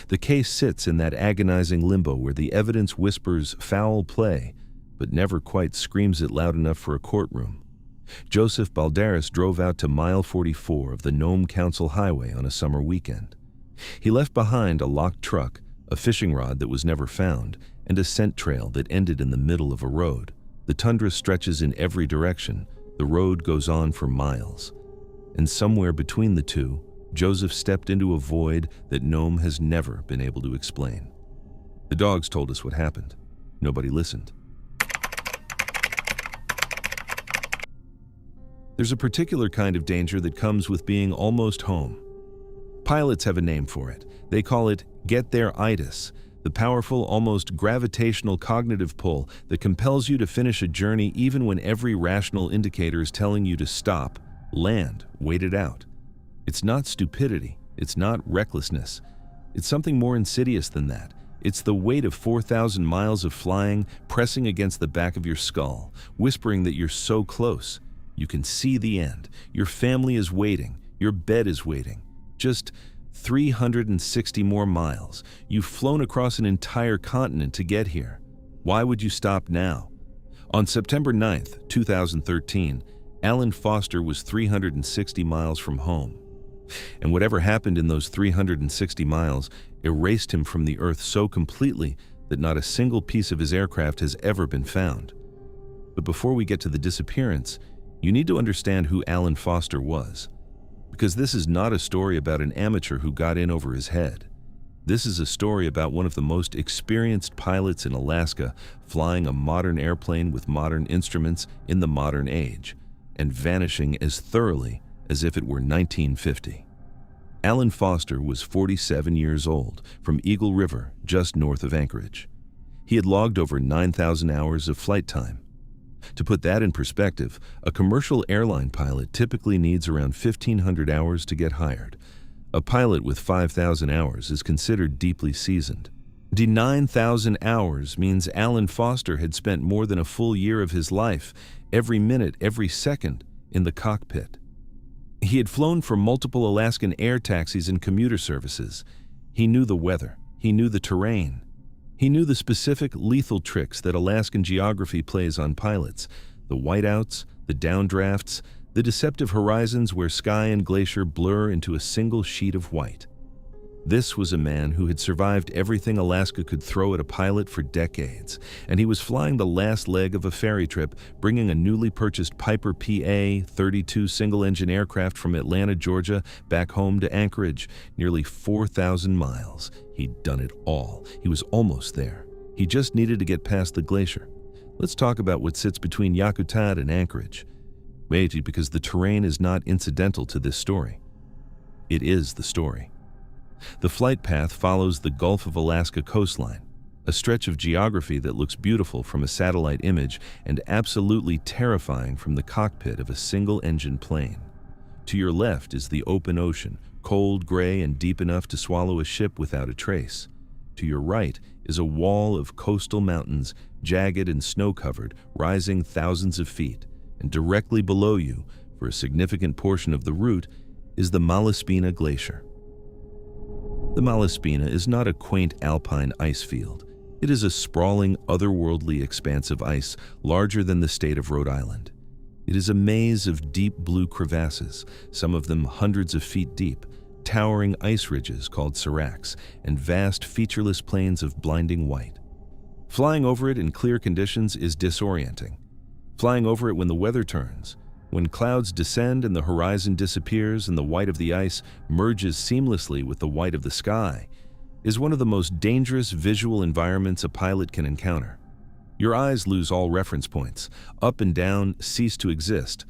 The case sits in that agonizing limbo where the evidence whispers foul play, but never quite screams it loud enough for a courtroom. Joseph Balderas drove out to mile 44 of the Gnome Council Highway on a summer weekend. He left behind a locked truck, a fishing rod that was never found, and a scent trail that ended in the middle of a road. The tundra stretches in every direction. The road goes on for miles. And somewhere between the two, Joseph stepped into a void that Gnome has never been able to explain. The dogs told us what happened. Nobody listened. There's a particular kind of danger that comes with being almost home. Pilots have a name for it. They call it get-there-itis, the powerful, almost gravitational cognitive pull that compels you to finish a journey even when every rational indicator is telling you to stop, land, wait it out. It's not stupidity. It's not recklessness. It's something more insidious than that. It's the weight of 4,000 miles of flying pressing against the back of your skull, whispering that you're so close. You can see the end. Your family is waiting. Your bed is waiting. Just 360 more miles. You've flown across an entire continent to get here. Why would you stop now? On September 9th, 2013, Alan Foster was 360 miles from home. And whatever happened in those 360 miles erased him from the Earth so completely that not a single piece of his aircraft has ever been found. But before we get to the disappearance, you need to understand who Alan Foster was. Because this is not a story about an amateur who got in over his head. This is a story about one of the most experienced pilots in Alaska flying a modern airplane with modern instruments in the modern age, and vanishing as thoroughly as if it were 1950. Alan Foster was 47 years old, from Eagle River, just north of Anchorage. He had logged over 9,000 hours of flight time. To put that in perspective, a commercial airline pilot typically needs around 1,500 hours to get hired. A pilot with 5,000 hours is considered deeply seasoned. The 9,000 hours means Alan Foster had spent more than a full year of his life, every minute, every second, in the cockpit. He had flown for multiple Alaskan air taxis and commuter services. He knew the weather. He knew the terrain. He knew the specific lethal tricks that Alaskan geography plays on pilots, the whiteouts, the downdrafts, the deceptive horizons where sky and glacier blur into a single sheet of white. This was a man who had survived everything Alaska could throw at a pilot for decades, and he was flying the last leg of a ferry trip, bringing a newly purchased Piper PA-32 single-engine aircraft from Atlanta, Georgia, back home to Anchorage, nearly 4,000 miles. He'd done it all. He was almost there. He just needed to get past the glacier. Let's talk about what sits between Yakutat and Anchorage. Wait, because the terrain is not incidental to this story. It is the story. The flight path follows the Gulf of Alaska coastline, a stretch of geography that looks beautiful from a satellite image and absolutely terrifying from the cockpit of a single-engine plane. To your left is the open ocean, cold, gray, and deep enough to swallow a ship without a trace. To your right is a wall of coastal mountains, jagged and snow-covered, rising thousands of feet, and directly below you, for a significant portion of the route, is the Malaspina Glacier. The Malaspina is not a quaint alpine ice field. It is a sprawling, otherworldly expanse of ice larger than the state of Rhode Island. It is a maze of deep blue crevasses, some of them hundreds of feet deep, towering ice ridges called seracs, and vast featureless plains of blinding white. Flying over it in clear conditions is disorienting. Flying over it when the weather turns, When clouds descend and the horizon disappears and the white of the ice merges seamlessly with the white of the sky, is one of the most dangerous visual environments a pilot can encounter. Your eyes lose all reference points. Up and down cease to exist.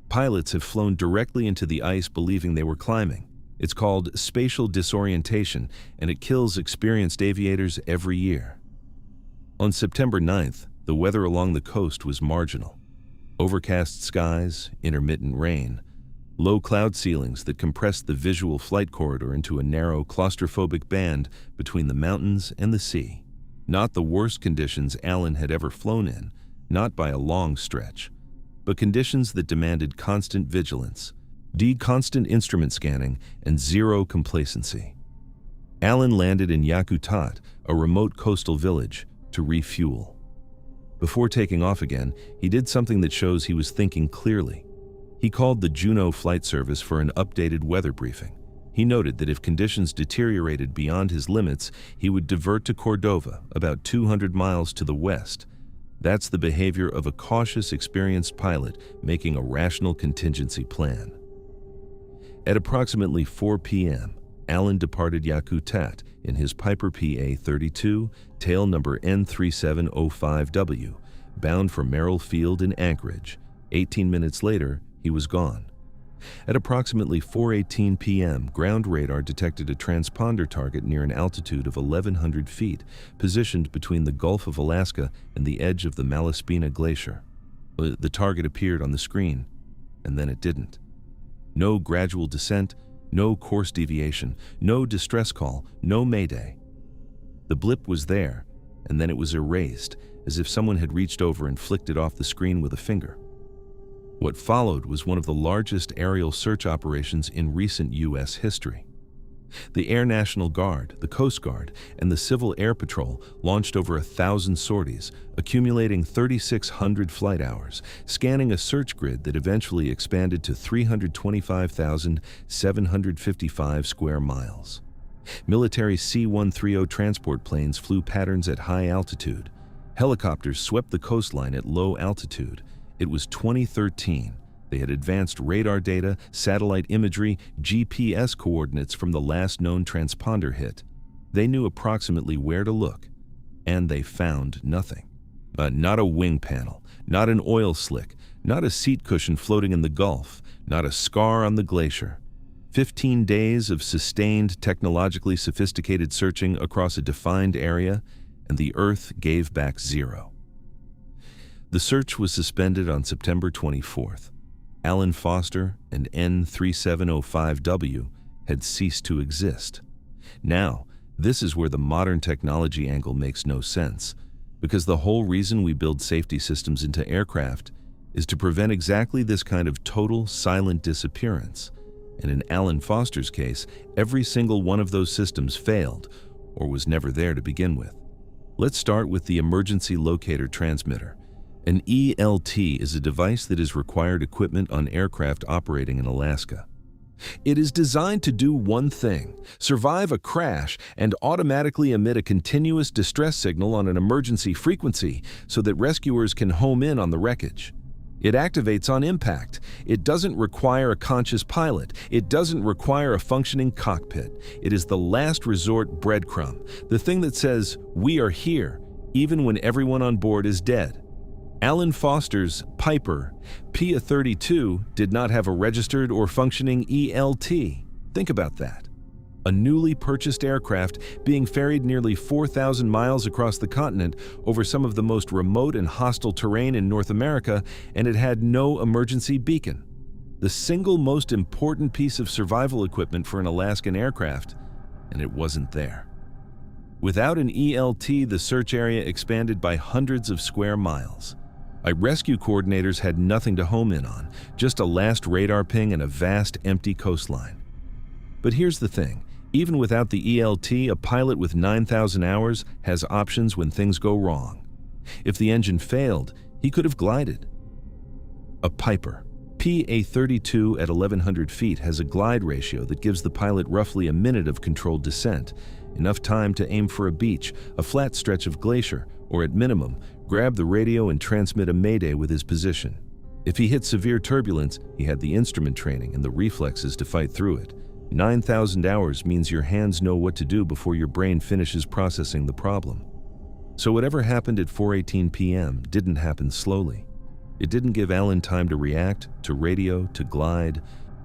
Pilots have flown directly into the ice believing they were climbing. It's called spatial disorientation, and it kills experienced aviators every year. On September 9th, the weather along the coast was marginal. Overcast skies, intermittent rain, low cloud ceilings that compressed the visual flight corridor into a narrow, claustrophobic band between the mountains and the sea. Not the worst conditions Alan had ever flown in, not by a long stretch, but conditions that demanded constant vigilance, constant instrument scanning, and zero complacency. Alan landed in Yakutat, a remote coastal village, to refuel. Before taking off again, he did something that shows he was thinking clearly. He called the Juneau Flight Service for an updated weather briefing. He noted that if conditions deteriorated beyond his limits, he would divert to Cordova, about 200 miles to the west. That's the behavior of a cautious, experienced pilot making a rational contingency plan. At approximately 4 p.m., Alan departed Yakutat in his Piper PA-32, tail number N3705W, bound for Merrill Field in Anchorage. 18 minutes later, he was gone. At approximately 4:18 p.m., ground radar detected a transponder target near an altitude of 1,100 feet, positioned between the Gulf of Alaska and the edge of the Malaspina Glacier. The target appeared on the screen, and then it didn't. No gradual descent, no course deviation, no distress call, no mayday. The blip was there, and then it was erased, as if someone had reached over and flicked it off the screen with a finger. What followed was one of the largest aerial search operations in recent U.S. history. The Air National Guard, the Coast Guard, and the Civil Air Patrol launched over 1,000 sorties, accumulating 3,600 flight hours, scanning a search grid that eventually expanded to 325,755 square miles. Military C-130 transport planes flew patterns at high altitude. Helicopters swept the coastline at low altitude. It was 2013. They had advanced radar data, satellite imagery, GPS coordinates from the last known transponder hit. They knew approximately where to look, and they found nothing. Not a wing panel, not an oil slick, not a seat cushion floating in the Gulf, not a scar on the glacier. 15 days of sustained, technologically sophisticated searching across a defined area, and the Earth gave back zero. The search was suspended on September 24th. Alan Foster and N3705W had ceased to exist. Now, this is where the modern technology angle makes no sense, because the whole reason we build safety systems into aircraft is to prevent exactly this kind of total, silent disappearance. And in Alan Foster's case, every single one of those systems failed, or was never there to begin with. Let's start with the emergency locator transmitter. An ELT is a device that is required equipment on aircraft operating in Alaska. It is designed to do one thing: survive a crash and automatically emit a continuous distress signal on an emergency frequency so that rescuers can home in on the wreckage. It activates on impact. It doesn't require a conscious pilot. It doesn't require a functioning cockpit. It is the last resort breadcrumb, the thing that says, "We are here," even when everyone on board is dead. Alan Foster's Piper PA-32 did not have a registered or functioning ELT. Think about that. A newly purchased aircraft being ferried nearly 4,000 miles across the continent over some of the most remote and hostile terrain in North America, and it had no emergency beacon. The single most important piece of survival equipment for an Alaskan aircraft, and it wasn't there. Without an ELT, the search area expanded by hundreds of square miles. Rescue coordinators had nothing to home in on, just a last radar ping and a vast, empty coastline. But here's the thing. Even without the ELT, a pilot with 9,000 hours has options when things go wrong. If the engine failed, he could have glided. A Piper PA-32 at 1,100 feet has a glide ratio that gives the pilot roughly a minute of controlled descent, enough time to aim for a beach, a flat stretch of glacier, or at minimum, grab the radio and transmit a mayday with his position. If he hit severe turbulence, he had the instrument training and the reflexes to fight through it. 9,000 hours means your hands know what to do before your brain finishes processing the problem. So whatever happened at 4:18 p.m. didn't happen slowly. It didn't give Alan time to react, to radio, to glide,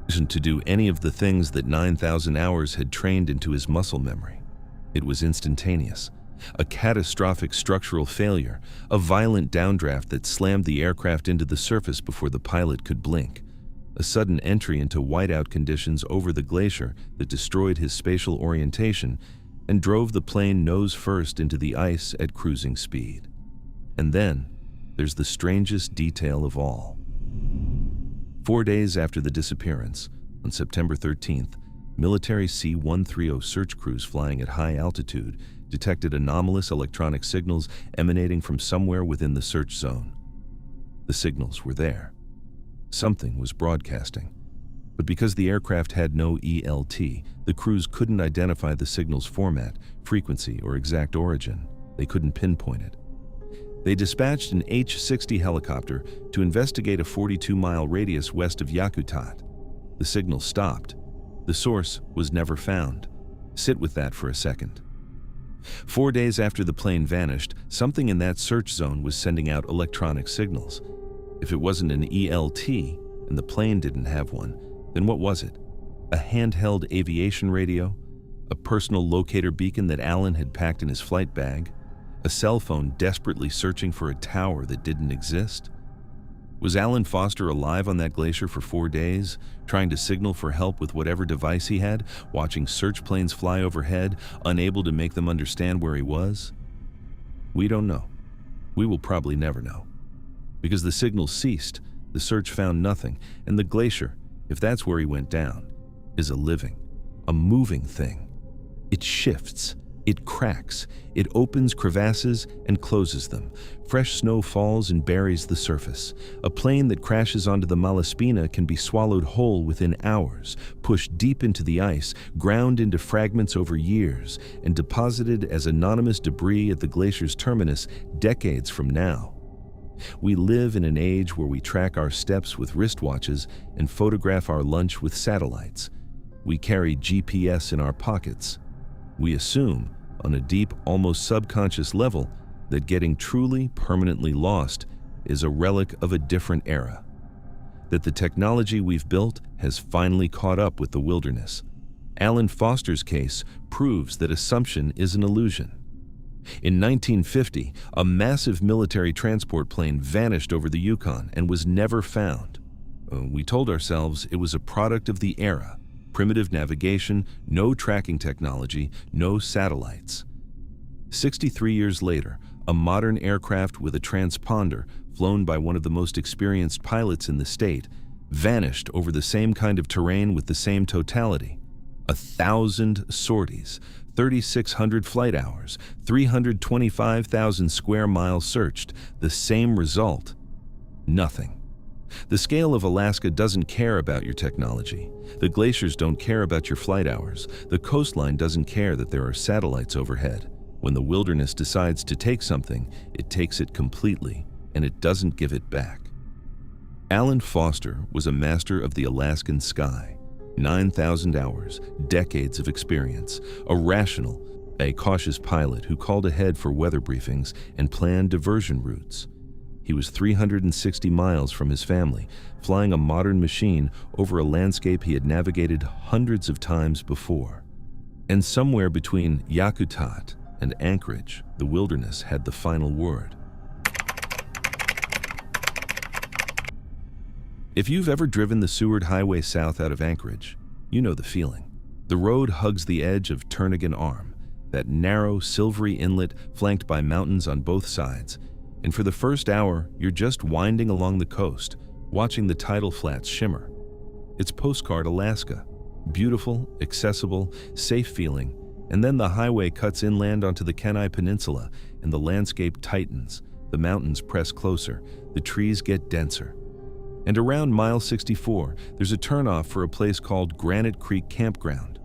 to do any of the things that 9,000 hours had trained into his muscle memory. It was instantaneous. A catastrophic structural failure, a violent downdraft that slammed the aircraft into the surface before the pilot could blink. A sudden entry into whiteout conditions over the glacier that destroyed his spatial orientation and drove the plane nose first into the ice at cruising speed. And then, there's the strangest detail of all. 4 days after the disappearance, on September 13th, military C-130 search crews flying at high altitude detected anomalous electronic signals emanating from somewhere within the search zone. The signals were there. Something was broadcasting. But because the aircraft had no ELT, the crews couldn't identify the signal's format, frequency, or exact origin. They couldn't pinpoint it. They dispatched an H-60 helicopter to investigate a 42-mile radius west of Yakutat. The signal stopped. The source was never found. Sit with that for a second. 4 days after the plane vanished, something in that search zone was sending out electronic signals. If it wasn't an ELT, and the plane didn't have one, then what was it? A handheld aviation radio? A personal locator beacon that Alan had packed in his flight bag? A cell phone desperately searching for a tower that didn't exist? Was Alan Foster alive on that glacier for 4 days, trying to signal for help with whatever device he had, watching search planes fly overhead, unable to make them understand where he was? We don't know. We will probably never know. Because the signal ceased, the search found nothing, and the glacier, if that's where he went down, is a living, a moving thing. It shifts. It cracks, it opens crevasses and closes them. Fresh snow falls and buries the surface. A plane that crashes onto the Malaspina can be swallowed whole within hours, pushed deep into the ice, ground into fragments over years, and deposited as anonymous debris at the glacier's terminus decades from now. We live in an age where we track our steps with wristwatches and photograph our lunch with satellites. We carry GPS in our pockets. We assume, on a deep, almost subconscious level, that getting truly, permanently lost is a relic of a different era. That the technology we've built has finally caught up with the wilderness. Alan Foster's case proves that assumption is an illusion. In 1950, a massive military transport plane vanished over the Yukon and was never found. We told ourselves it was a product of the era. Primitive navigation, no tracking technology, no satellites. 63 years later, a modern aircraft with a transponder, flown by one of the most experienced pilots in the state, vanished over the same kind of terrain with the same totality. 1,000 sorties, 3,600 flight hours, 325,000 square miles searched, the same result. Nothing. The scale of Alaska doesn't care about your technology. The glaciers don't care about your flight hours. The coastline doesn't care that there are satellites overhead. When the wilderness decides to take something, it takes it completely, and it doesn't give it back. Alan Foster was a master of the Alaskan sky. 9,000 hours, decades of experience, a rational, a cautious pilot who called ahead for weather briefings and planned diversion routes. He was 360 miles from his family, flying a modern machine over a landscape he had navigated hundreds of times before. And somewhere between Yakutat and Anchorage, the wilderness had the final word. If you've ever driven the Seward Highway south out of Anchorage, you know the feeling. The road hugs the edge of Turnagain Arm, that narrow, silvery inlet flanked by mountains on both sides, and for the first hour, you're just winding along the coast, watching the tidal flats shimmer. It's postcard Alaska. Beautiful, accessible, safe feeling, and then the highway cuts inland onto the Kenai Peninsula, and the landscape tightens, the mountains press closer, the trees get denser. And around mile 64, there's a turnoff for a place called Granite Creek Campground.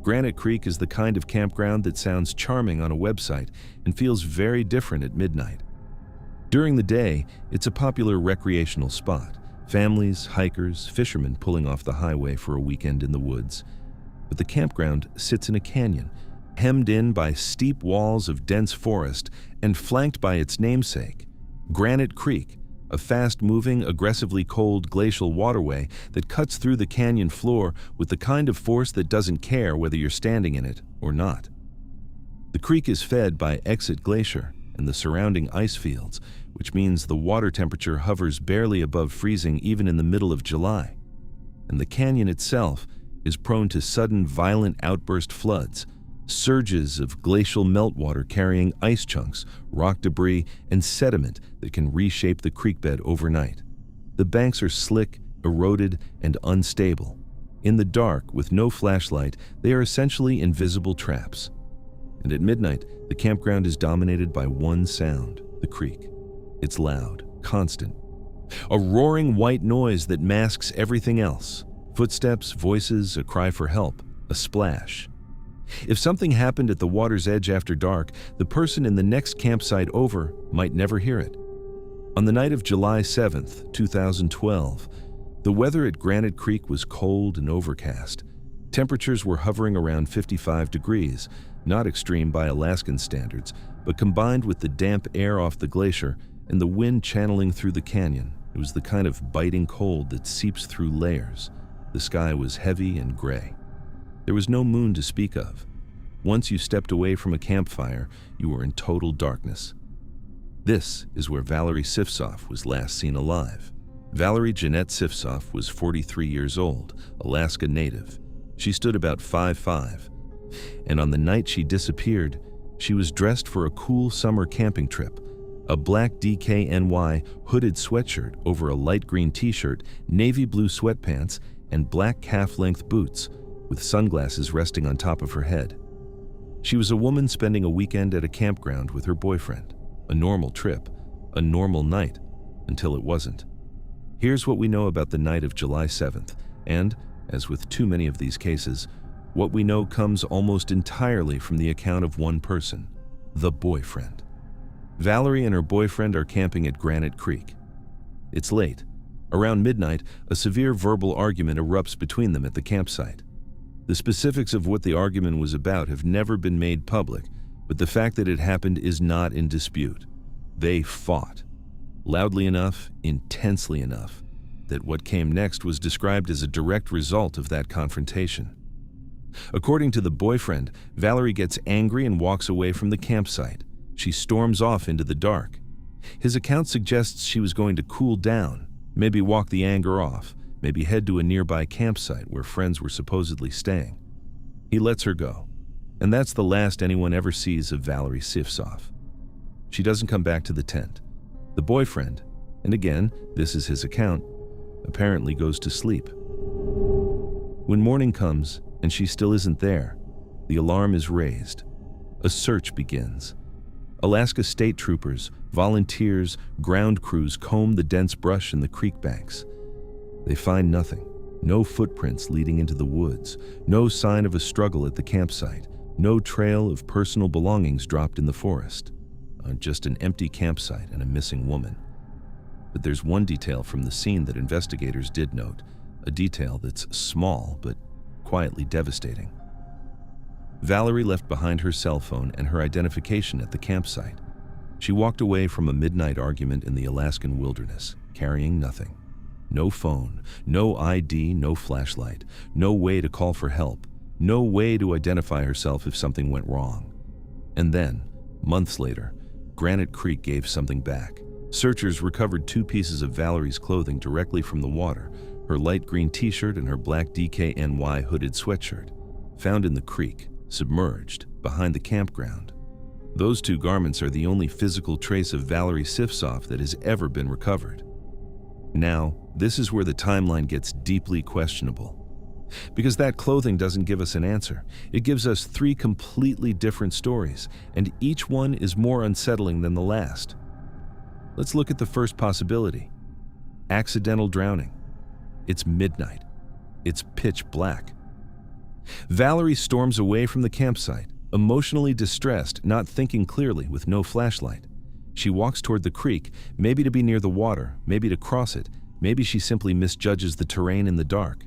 Granite Creek is the kind of campground that sounds charming on a website and feels very different at midnight. During the day, it's a popular recreational spot, Families, hikers, fishermen pulling off the highway for a weekend in the woods. But the campground sits in a canyon, hemmed in by steep walls of dense forest and flanked by its namesake, Granite Creek, a fast-moving, aggressively cold glacial waterway that cuts through the canyon floor with the kind of force that doesn't care whether you're standing in it or not. The creek is fed by Exit Glacier and the surrounding ice fields, which means the water temperature hovers barely above freezing even in the middle of July. And the canyon itself is prone to sudden violent outburst floods, surges of glacial meltwater carrying ice chunks, rock debris, and sediment that can reshape the creek bed overnight. The banks are slick, eroded, and unstable. In the dark, with no flashlight, they are essentially invisible traps. And at midnight, the campground is dominated by one sound, the creek. It's loud, constant. A roaring white noise that masks everything else. Footsteps, voices, a cry for help, a splash. If something happened at the water's edge after dark, the person in the next campsite over might never hear it. On the night of July 7th, 2012, the weather at Granite Creek was cold and overcast. Temperatures were hovering around 55 degrees, not extreme by Alaskan standards, but combined with the damp air off the glacier and the wind channeling through the canyon, it was the kind of biting cold that seeps through layers. The sky was heavy and gray. There was no moon to speak of. Once you stepped away from a campfire, you were in total darkness. This is where Valerie Sifsoff was last seen alive. Valerie Jeanette Sifsoff was 43 years old, Alaska native. She stood about 5'5", and on the night she disappeared, she was dressed for a cool summer camping trip. A black DKNY hooded sweatshirt over a light green t-shirt, navy blue sweatpants, and black calf-length boots, with sunglasses resting on top of her head. She was a woman spending a weekend at a campground with her boyfriend. A normal trip, a normal night, until it wasn't. Here's what we know about the night of July 7th, and, as with too many of these cases, what we know comes almost entirely from the account of one person, the boyfriend. Valerie and her boyfriend are camping at Granite Creek. It's late. Around midnight, a severe verbal argument erupts between them at the campsite. The specifics of what the argument was about have never been made public, but the fact that it happened is not in dispute. They fought. Loudly enough, intensely enough, that what came next was described as a direct result of that confrontation. According to the boyfriend, Valerie gets angry and walks away from the campsite. She storms off into the dark. His account suggests she was going to cool down, maybe walk the anger off, maybe head to a nearby campsite where friends were supposedly staying. He lets her go, and that's the last anyone ever sees of Valerie Sifsoff. She doesn't come back to the tent. The boyfriend, and again, this is his account, apparently goes to sleep. When morning comes and she still isn't there, the alarm is raised. A search begins. Alaska state troopers, volunteers, ground crews comb the dense brush in the creek banks. They find nothing. No footprints leading into the woods, no sign of a struggle at the campsite, no trail of personal belongings dropped in the forest. Just an empty campsite and a missing woman. But there's one detail from the scene that investigators did note, a detail that's small but quietly devastating. Valerie left behind her cell phone and her identification at the campsite. She walked away from a midnight argument in the Alaskan wilderness, carrying nothing. No phone, no ID, no flashlight, no way to call for help, no way to identify herself if something went wrong. And then, months later, Granite Creek gave something back. Searchers recovered 2 pieces of Valerie's clothing directly from the water, her light green t-shirt and her black DKNY hooded sweatshirt, found in the creek, submerged, behind the campground. Those 2 garments are the only physical trace of Valerie Sifsoff that has ever been recovered. Now, this is where the timeline gets deeply questionable. Because that clothing doesn't give us an answer. It gives us 3 completely different stories, and each one is more unsettling than the last. Let's look at the first possibility. Accidental drowning. It's midnight. It's pitch black. Valerie storms away from the campsite, emotionally distressed, not thinking clearly, with no flashlight. She walks toward the creek, maybe to be near the water, maybe to cross it, Maybe she simply misjudges the terrain in the dark.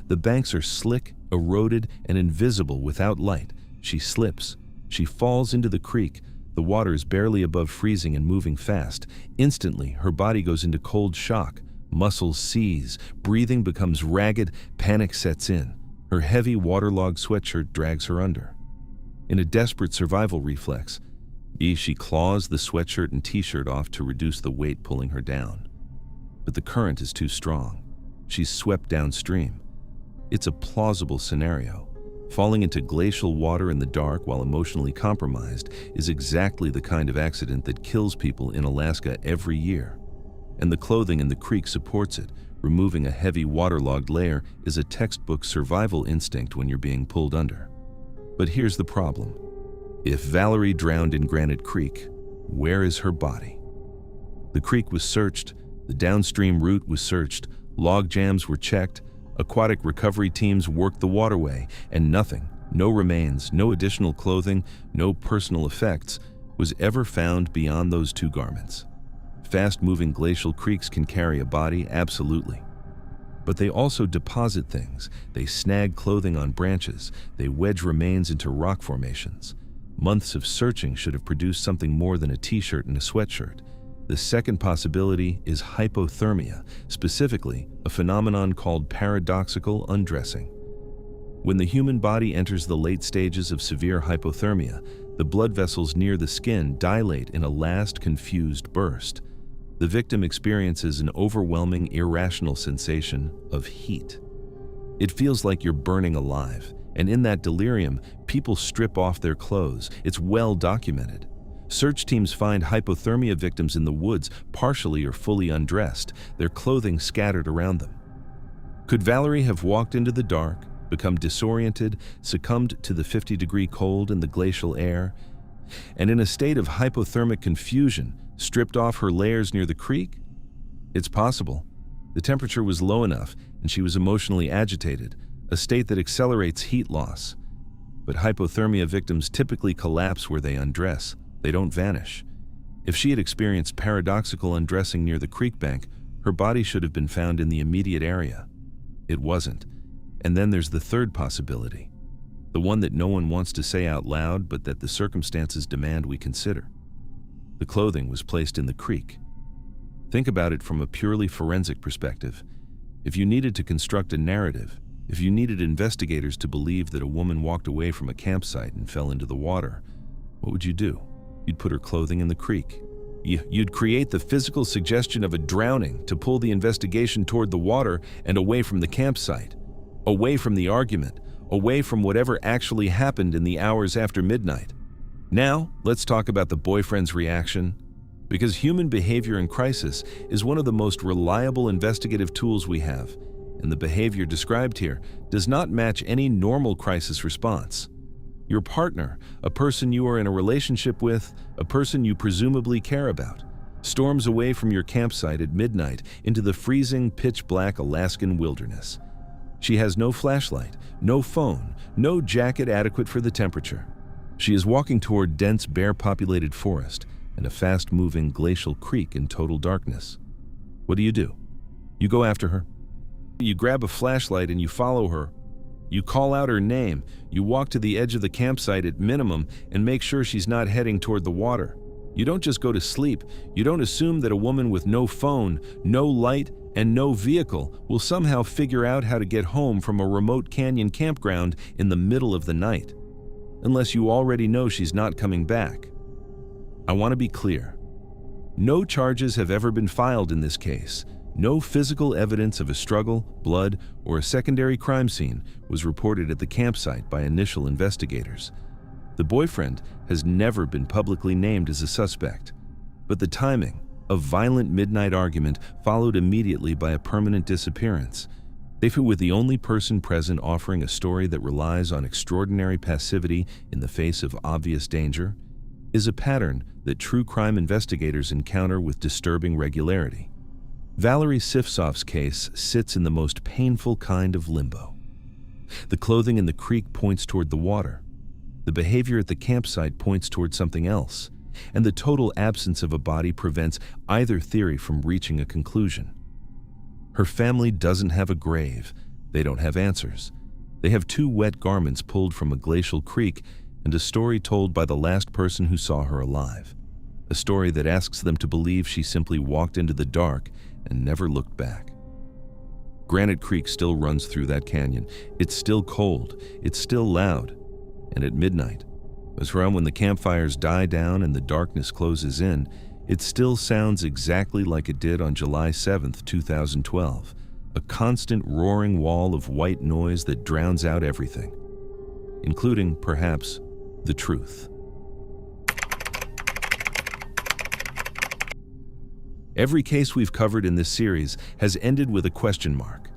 The banks are slick, eroded, and invisible without light. She slips. She falls into the creek. The water is barely above freezing and moving fast. Instantly, her body goes into cold shock. Muscles seize. Breathing becomes ragged. Panic sets in. Her heavy, waterlogged sweatshirt drags her under. In a desperate survival reflex, she claws the sweatshirt and t-shirt off to reduce the weight pulling her down. But the current is too strong. She's swept downstream. It's a plausible scenario. Falling into glacial water in the dark while emotionally compromised is exactly the kind of accident that kills people in Alaska every year. And the clothing in the creek supports it. Removing a heavy waterlogged layer is a textbook survival instinct when you're being pulled under. But here's the problem. If Valerie drowned in Granite Creek, where is her body? The creek was searched, the downstream route was searched, log jams were checked, aquatic recovery teams worked the waterway, and nothing, no remains, no additional clothing, no personal effects, was ever found beyond those two garments. Fast-moving glacial creeks can carry a body, absolutely. But they also deposit things. They snag clothing on branches. They wedge remains into rock formations. Months of searching should have produced something more than a t-shirt and a sweatshirt. The second possibility is hypothermia, specifically a phenomenon called paradoxical undressing. When the human body enters the late stages of severe hypothermia, the blood vessels near the skin dilate in a last confused burst. The victim experiences an overwhelming, irrational sensation of heat. It feels like you're burning alive, and in that delirium, people strip off their clothes. It's well documented. Search teams find hypothermia victims in the woods, partially or fully undressed, their clothing scattered around them. Could Valerie have walked into the dark, become disoriented, succumbed to the 50-degree cold and the glacial air, and in a state of hypothermic confusion, stripped off her layers near the creek? It's possible. The temperature was low enough, and she was emotionally agitated, a state that accelerates heat loss. But hypothermia victims typically collapse where they undress. They don't vanish. If she had experienced paradoxical undressing near the creek bank, her body should have been found in the immediate area. It wasn't. And then there's the third possibility, the one that no one wants to say out loud, but that the circumstances demand we consider. The clothing was placed in the creek. Think about it from a purely forensic perspective. If you needed to construct a narrative, if you needed investigators to believe that a woman walked away from a campsite and fell into the water, what would you do? You'd put her clothing in the creek. You'd create the physical suggestion of a drowning to pull the investigation toward the water and away from the campsite, away from the argument, away from whatever actually happened in the hours after midnight. Now, let's talk about the boyfriend's reaction. Because human behavior in crisis is one of the most reliable investigative tools we have, and the behavior described here does not match any normal crisis response. Your partner, a person you are in a relationship with, a person you presumably care about, storms away from your campsite at midnight into the freezing, pitch-black Alaskan wilderness. She has no flashlight, no phone, no jacket adequate for the temperature. She is walking toward dense, bear-populated forest and a fast-moving glacial creek in total darkness. What do? You go after her. You grab a flashlight and you follow her. You call out her name. You walk to the edge of the campsite at minimum and make sure she's not heading toward the water. You don't just go to sleep. You don't assume that a woman with no phone, no light, and no vehicle will somehow figure out how to get home from a remote canyon campground in the middle of the night, unless you already know she's not coming back. I want to be clear. No charges have ever been filed in this case. No physical evidence of a struggle, blood, or a secondary crime scene was reported at the campsite by initial investigators. The boyfriend has never been publicly named as a suspect, but the timing, a violent midnight argument followed immediately by a permanent disappearance, with the only person present offering a story that relies on extraordinary passivity in the face of obvious danger, is a pattern that true crime investigators encounter with disturbing regularity. Valerie Sifsof's case sits in the most painful kind of limbo. The clothing in the creek points toward the water. The behavior at the campsite points toward something else, and the total absence of a body prevents either theory from reaching a conclusion. Her family doesn't have a grave. They don't have answers. They have 2 wet garments pulled from a glacial creek and a story told by the last person who saw her alive. A story that asks them to believe she simply walked into the dark and never looked back. Granite Creek still runs through that canyon. It's still cold. It's still loud. And at midnight, as around when the campfires die down and the darkness closes in, it still sounds exactly like it did on July 7th, 2012. A constant roaring wall of white noise that drowns out everything, including, perhaps, the truth. Every case we've covered in this series has ended with a question mark.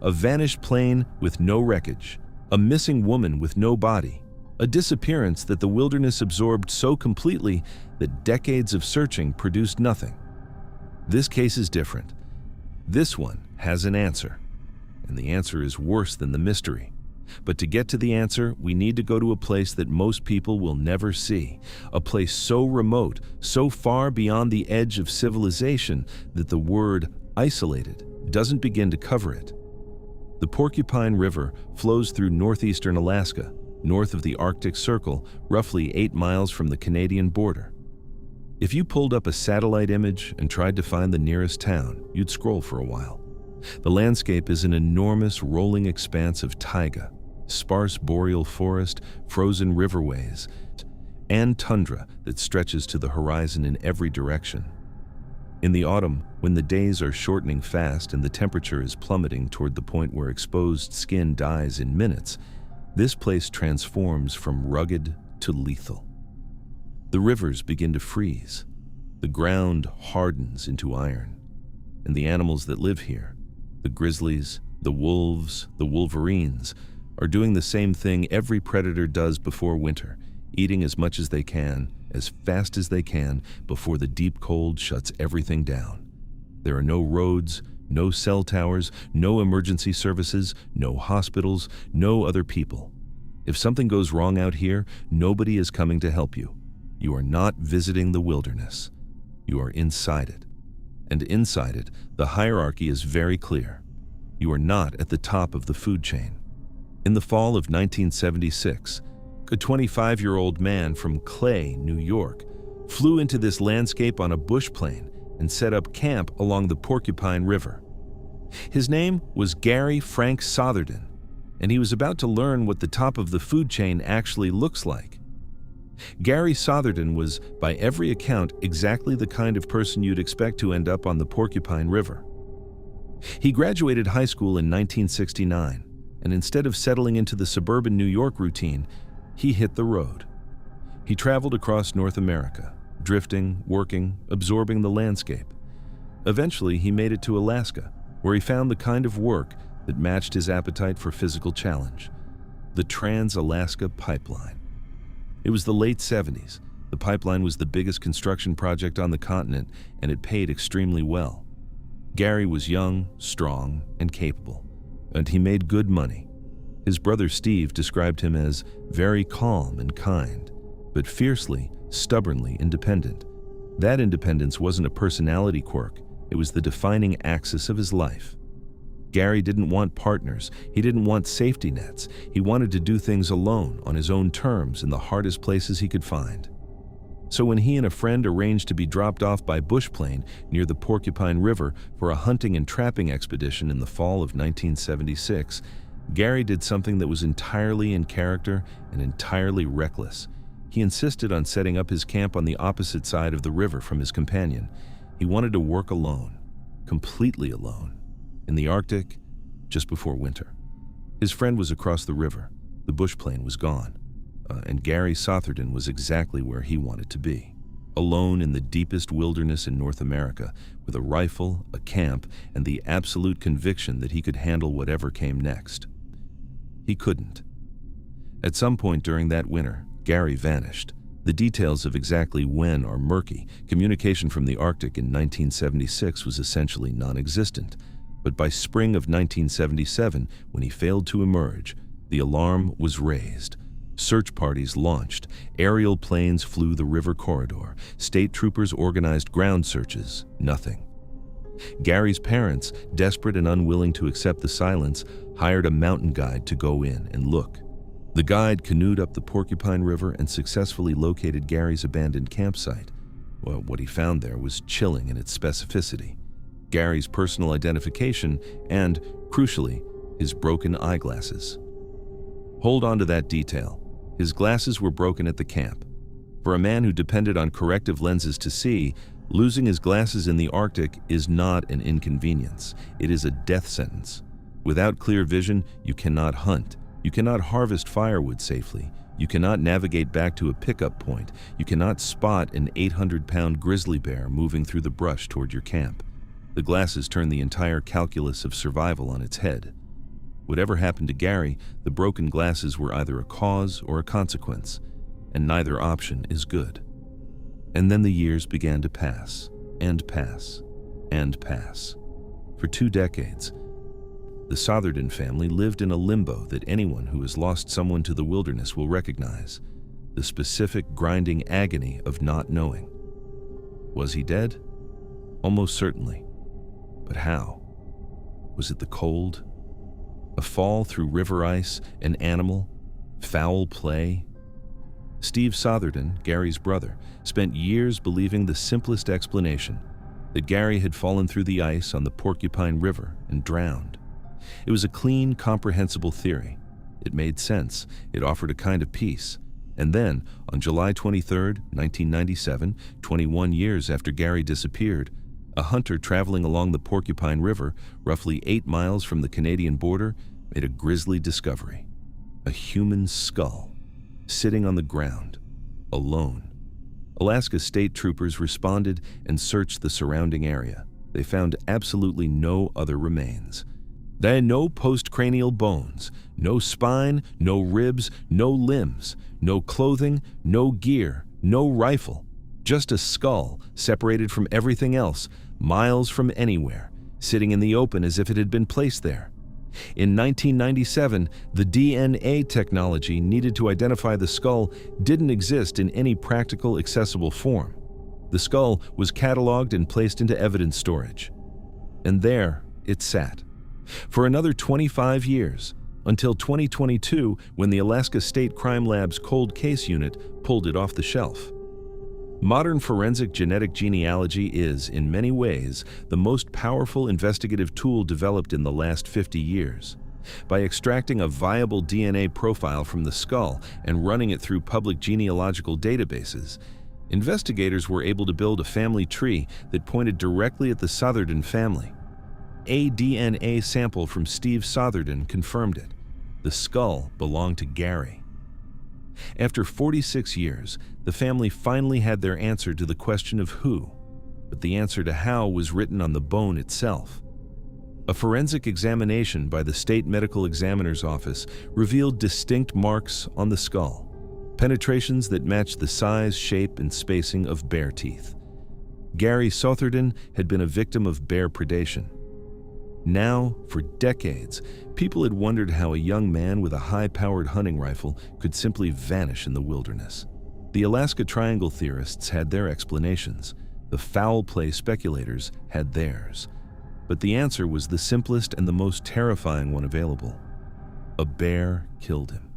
A vanished plane with no wreckage, a missing woman with no body, a disappearance that the wilderness absorbed so completely that decades of searching produced nothing. This case is different. This one has an answer, and the answer is worse than the mystery. But to get to the answer, we need to go to a place that most people will never see, a place so remote, so far beyond the edge of civilization that the word isolated doesn't begin to cover it. The Porcupine River flows through northeastern Alaska, north of the Arctic Circle, roughly 8 miles from the Canadian border. If you pulled up a satellite image and tried to find the nearest town, you'd scroll for a while. The landscape is an enormous rolling expanse of taiga, sparse boreal forest, frozen riverways, and tundra that stretches to the horizon in every direction. In the autumn, when the days are shortening fast and the temperature is plummeting toward the point where exposed skin dies in minutes, this place transforms from rugged to lethal. The rivers begin to freeze, the ground hardens into iron, and the animals that live here, the grizzlies, the wolves, the wolverines, are doing the same thing every predator does before winter, eating as much as they can, as fast as they can, before the deep cold shuts everything down. There are no roads, no cell towers, no emergency services, no hospitals, no other people. If something goes wrong out here, nobody is coming to help you. You are not visiting the wilderness. You are inside it. And inside it, the hierarchy is very clear. You are not at the top of the food chain. In the fall of 1976, a 25-year-old man from Clay, New York, flew into this landscape on a bush plane and set up camp along the Porcupine River. His name was Gary Frank Sotherden, and he was about to learn what the top of the food chain actually looks like. Gary Sotherden was, by every account, exactly the kind of person you'd expect to end up on the Porcupine River. He graduated high school in 1969, and instead of settling into the suburban New York routine, he hit the road. He traveled across North America, drifting, working, absorbing the landscape. Eventually, he made it to Alaska, where he found the kind of work that matched his appetite for physical challenge: the Trans-Alaska Pipeline. It was the late 70s. The pipeline was the biggest construction project on the continent, and it paid extremely well. Gary was young, strong, and capable, and he made good money. His brother Steve described him as very calm and kind, but fiercely, stubbornly independent. That independence wasn't a personality quirk, it was the defining axis of his life. Gary didn't want partners, he didn't want safety nets, he wanted to do things alone, on his own terms, in the hardest places he could find. So when he and a friend arranged to be dropped off by bush plane near the Porcupine River for a hunting and trapping expedition in the fall of 1976, Gary did something that was entirely in character and entirely reckless. He insisted on setting up his camp on the opposite side of the river from his companion. He wanted to work alone, completely alone, in the Arctic, just before winter. His friend was across the river. The bush plane was gone. And Gary Sotherden was exactly where he wanted to be. Alone in the deepest wilderness in North America, with a rifle, a camp, and the absolute conviction that he could handle whatever came next. He couldn't. At some point during that winter, Gary vanished. The details of exactly when are murky. Communication from the Arctic in 1976 was essentially non-existent. But by spring of 1977, when he failed to emerge, the alarm was raised. Search parties launched. Aerial planes flew the river corridor. State troopers organized ground searches. Nothing. Gary's parents, desperate and unwilling to accept the silence, hired a mountain guide to go in and look. The guide canoed up the Porcupine River and successfully located Gary's abandoned campsite. Well, what he found there was chilling in its specificity. Gary's personal identification and, crucially, his broken eyeglasses. Hold on to that detail. His glasses were broken at the camp. For a man who depended on corrective lenses to see, losing his glasses in the Arctic is not an inconvenience. It is a death sentence. Without clear vision, you cannot hunt. You cannot harvest firewood safely. You cannot navigate back to a pickup point. You cannot spot an 800-pound grizzly bear moving through the brush toward your camp. The glasses turn the entire calculus of survival on its head. Whatever happened to Gary, the broken glasses were either a cause or a consequence, and neither option is good. And then the years began to pass, and pass, and pass. For 2 decades, the Sotherden family lived in a limbo that anyone who has lost someone to the wilderness will recognize, the specific grinding agony of not knowing. Was he dead? Almost certainly. But how? Was it the cold? A fall through river ice, an animal, foul play? Steve Sotherden, Gary's brother, spent years believing the simplest explanation, that Gary had fallen through the ice on the Porcupine River and drowned. It was a clean, comprehensible theory. It made sense. It offered a kind of peace. And then, on July 23, 1997, 21 years after Gary disappeared, a hunter traveling along the Porcupine River, roughly 8 miles from the Canadian border, made a grisly discovery. A human skull, sitting on the ground, alone. Alaska state troopers responded and searched the surrounding area. They found absolutely no other remains. There are no postcranial bones, no spine, no ribs, no limbs, no clothing, no gear, no rifle. Just a skull, separated from everything else, miles from anywhere, sitting in the open as if it had been placed there. In 1997, the DNA technology needed to identify the skull didn't exist in any practical, accessible form. The skull was cataloged and placed into evidence storage. And there it sat. For another 25 years, until 2022, when the Alaska State Crime Lab's Cold Case Unit pulled it off the shelf. Modern forensic genetic genealogy is, in many ways, the most powerful investigative tool developed in the last 50 years. By extracting a viable DNA profile from the skull and running it through public genealogical databases, investigators were able to build a family tree that pointed directly at the Sotherden family. A DNA sample from Steve Sotherden confirmed it. The skull belonged to Gary. After 46 years, the family finally had their answer to the question of who, but the answer to how was written on the bone itself. A forensic examination by the State Medical Examiner's Office revealed distinct marks on the skull, penetrations that matched the size, shape, and spacing of bear teeth. Gary Sotherden had been a victim of bear predation. Now, for decades, people had wondered how a young man with a high-powered hunting rifle could simply vanish in the wilderness. The Alaska Triangle theorists had their explanations. The foul play speculators had theirs. But the answer was the simplest and the most terrifying one available. A bear killed him.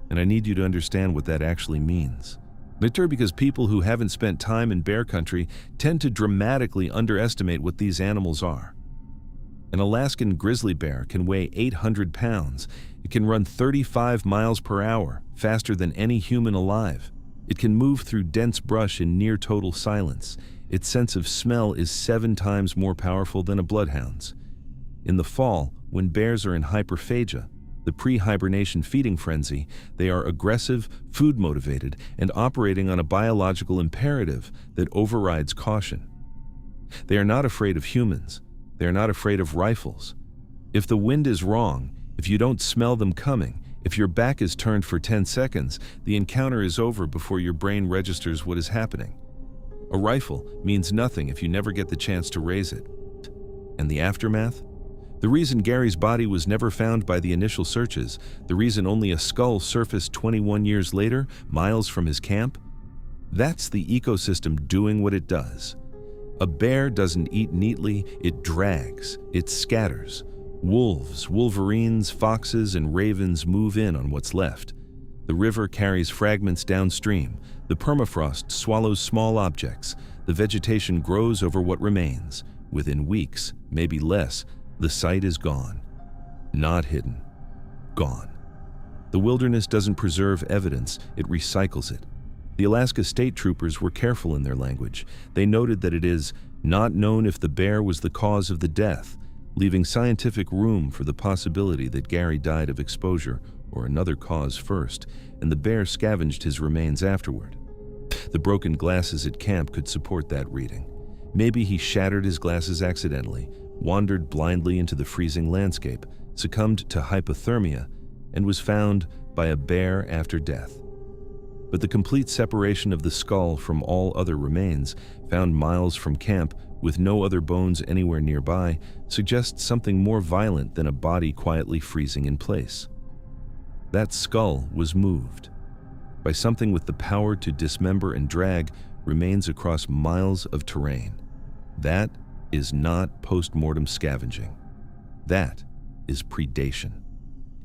And I need you to understand what that actually means. Because people who haven't spent time in bear country tend to dramatically underestimate what these animals are. An Alaskan grizzly bear can weigh 800 pounds. It can run 35 miles per hour, faster than any human alive. It can move through dense brush in near total silence. Its sense of smell is 7 times more powerful than a bloodhound's. In the fall, when bears are in hyperphagia, the pre-hibernation feeding frenzy, they are aggressive, food-motivated, and operating on a biological imperative that overrides caution. They are not afraid of humans. They are not afraid of rifles. If the wind is wrong, if you don't smell them coming, if your back is turned for 10 seconds, the encounter is over before your brain registers what is happening. A rifle means nothing if you never get the chance to raise it. And the aftermath? The reason Gary's body was never found by the initial searches, the reason only a skull surfaced 21 years later, miles from his camp? That's the ecosystem doing what it does. A bear doesn't eat neatly, it drags, it scatters. Wolves, wolverines, foxes, and ravens move in on what's left. The river carries fragments downstream. The permafrost swallows small objects. The vegetation grows over what remains. Within weeks, maybe less, the site is gone. Not hidden. Gone. The wilderness doesn't preserve evidence, it recycles it. The Alaska State Troopers were careful in their language. They noted that it is not known if the bear was the cause of the death, leaving scientific room for the possibility that Gary died of exposure or another cause first, and the bear scavenged his remains afterward. The broken glasses at camp could support that reading. Maybe he shattered his glasses accidentally, wandered blindly into the freezing landscape, succumbed to hypothermia, and was found by a bear after death. But the complete separation of the skull from all other remains, found miles from camp with no other bones anywhere nearby, suggests something more violent than a body quietly freezing in place. That skull was moved by something with the power to dismember and drag remains across miles of terrain. That is not post-mortem scavenging. That is predation.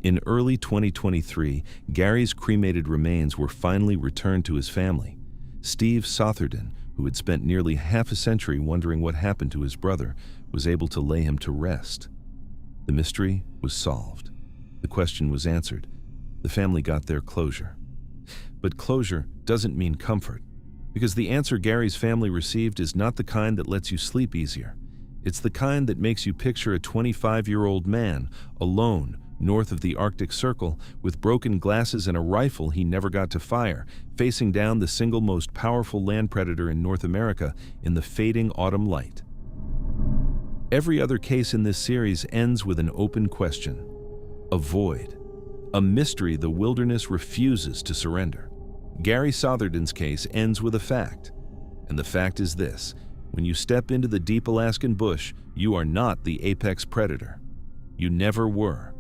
In early 2023, Gary's cremated remains were finally returned to his family. Steve Sotherden, who had spent nearly half a century wondering what happened to his brother, was able to lay him to rest. The mystery was solved. The question was answered. The family got their closure. But closure doesn't mean comfort, because the answer Gary's family received is not the kind that lets you sleep easier. It's the kind that makes you picture a 25-year-old man, alone, north of the Arctic Circle, with broken glasses and a rifle he never got to fire, facing down the single most powerful land predator in North America in the fading autumn light. Every other case in this series ends with an open question, a void, a mystery the wilderness refuses to surrender. Gary Sotherden's case ends with a fact, and the fact is this: when you step into the deep Alaskan bush, you are not the apex predator. You never were.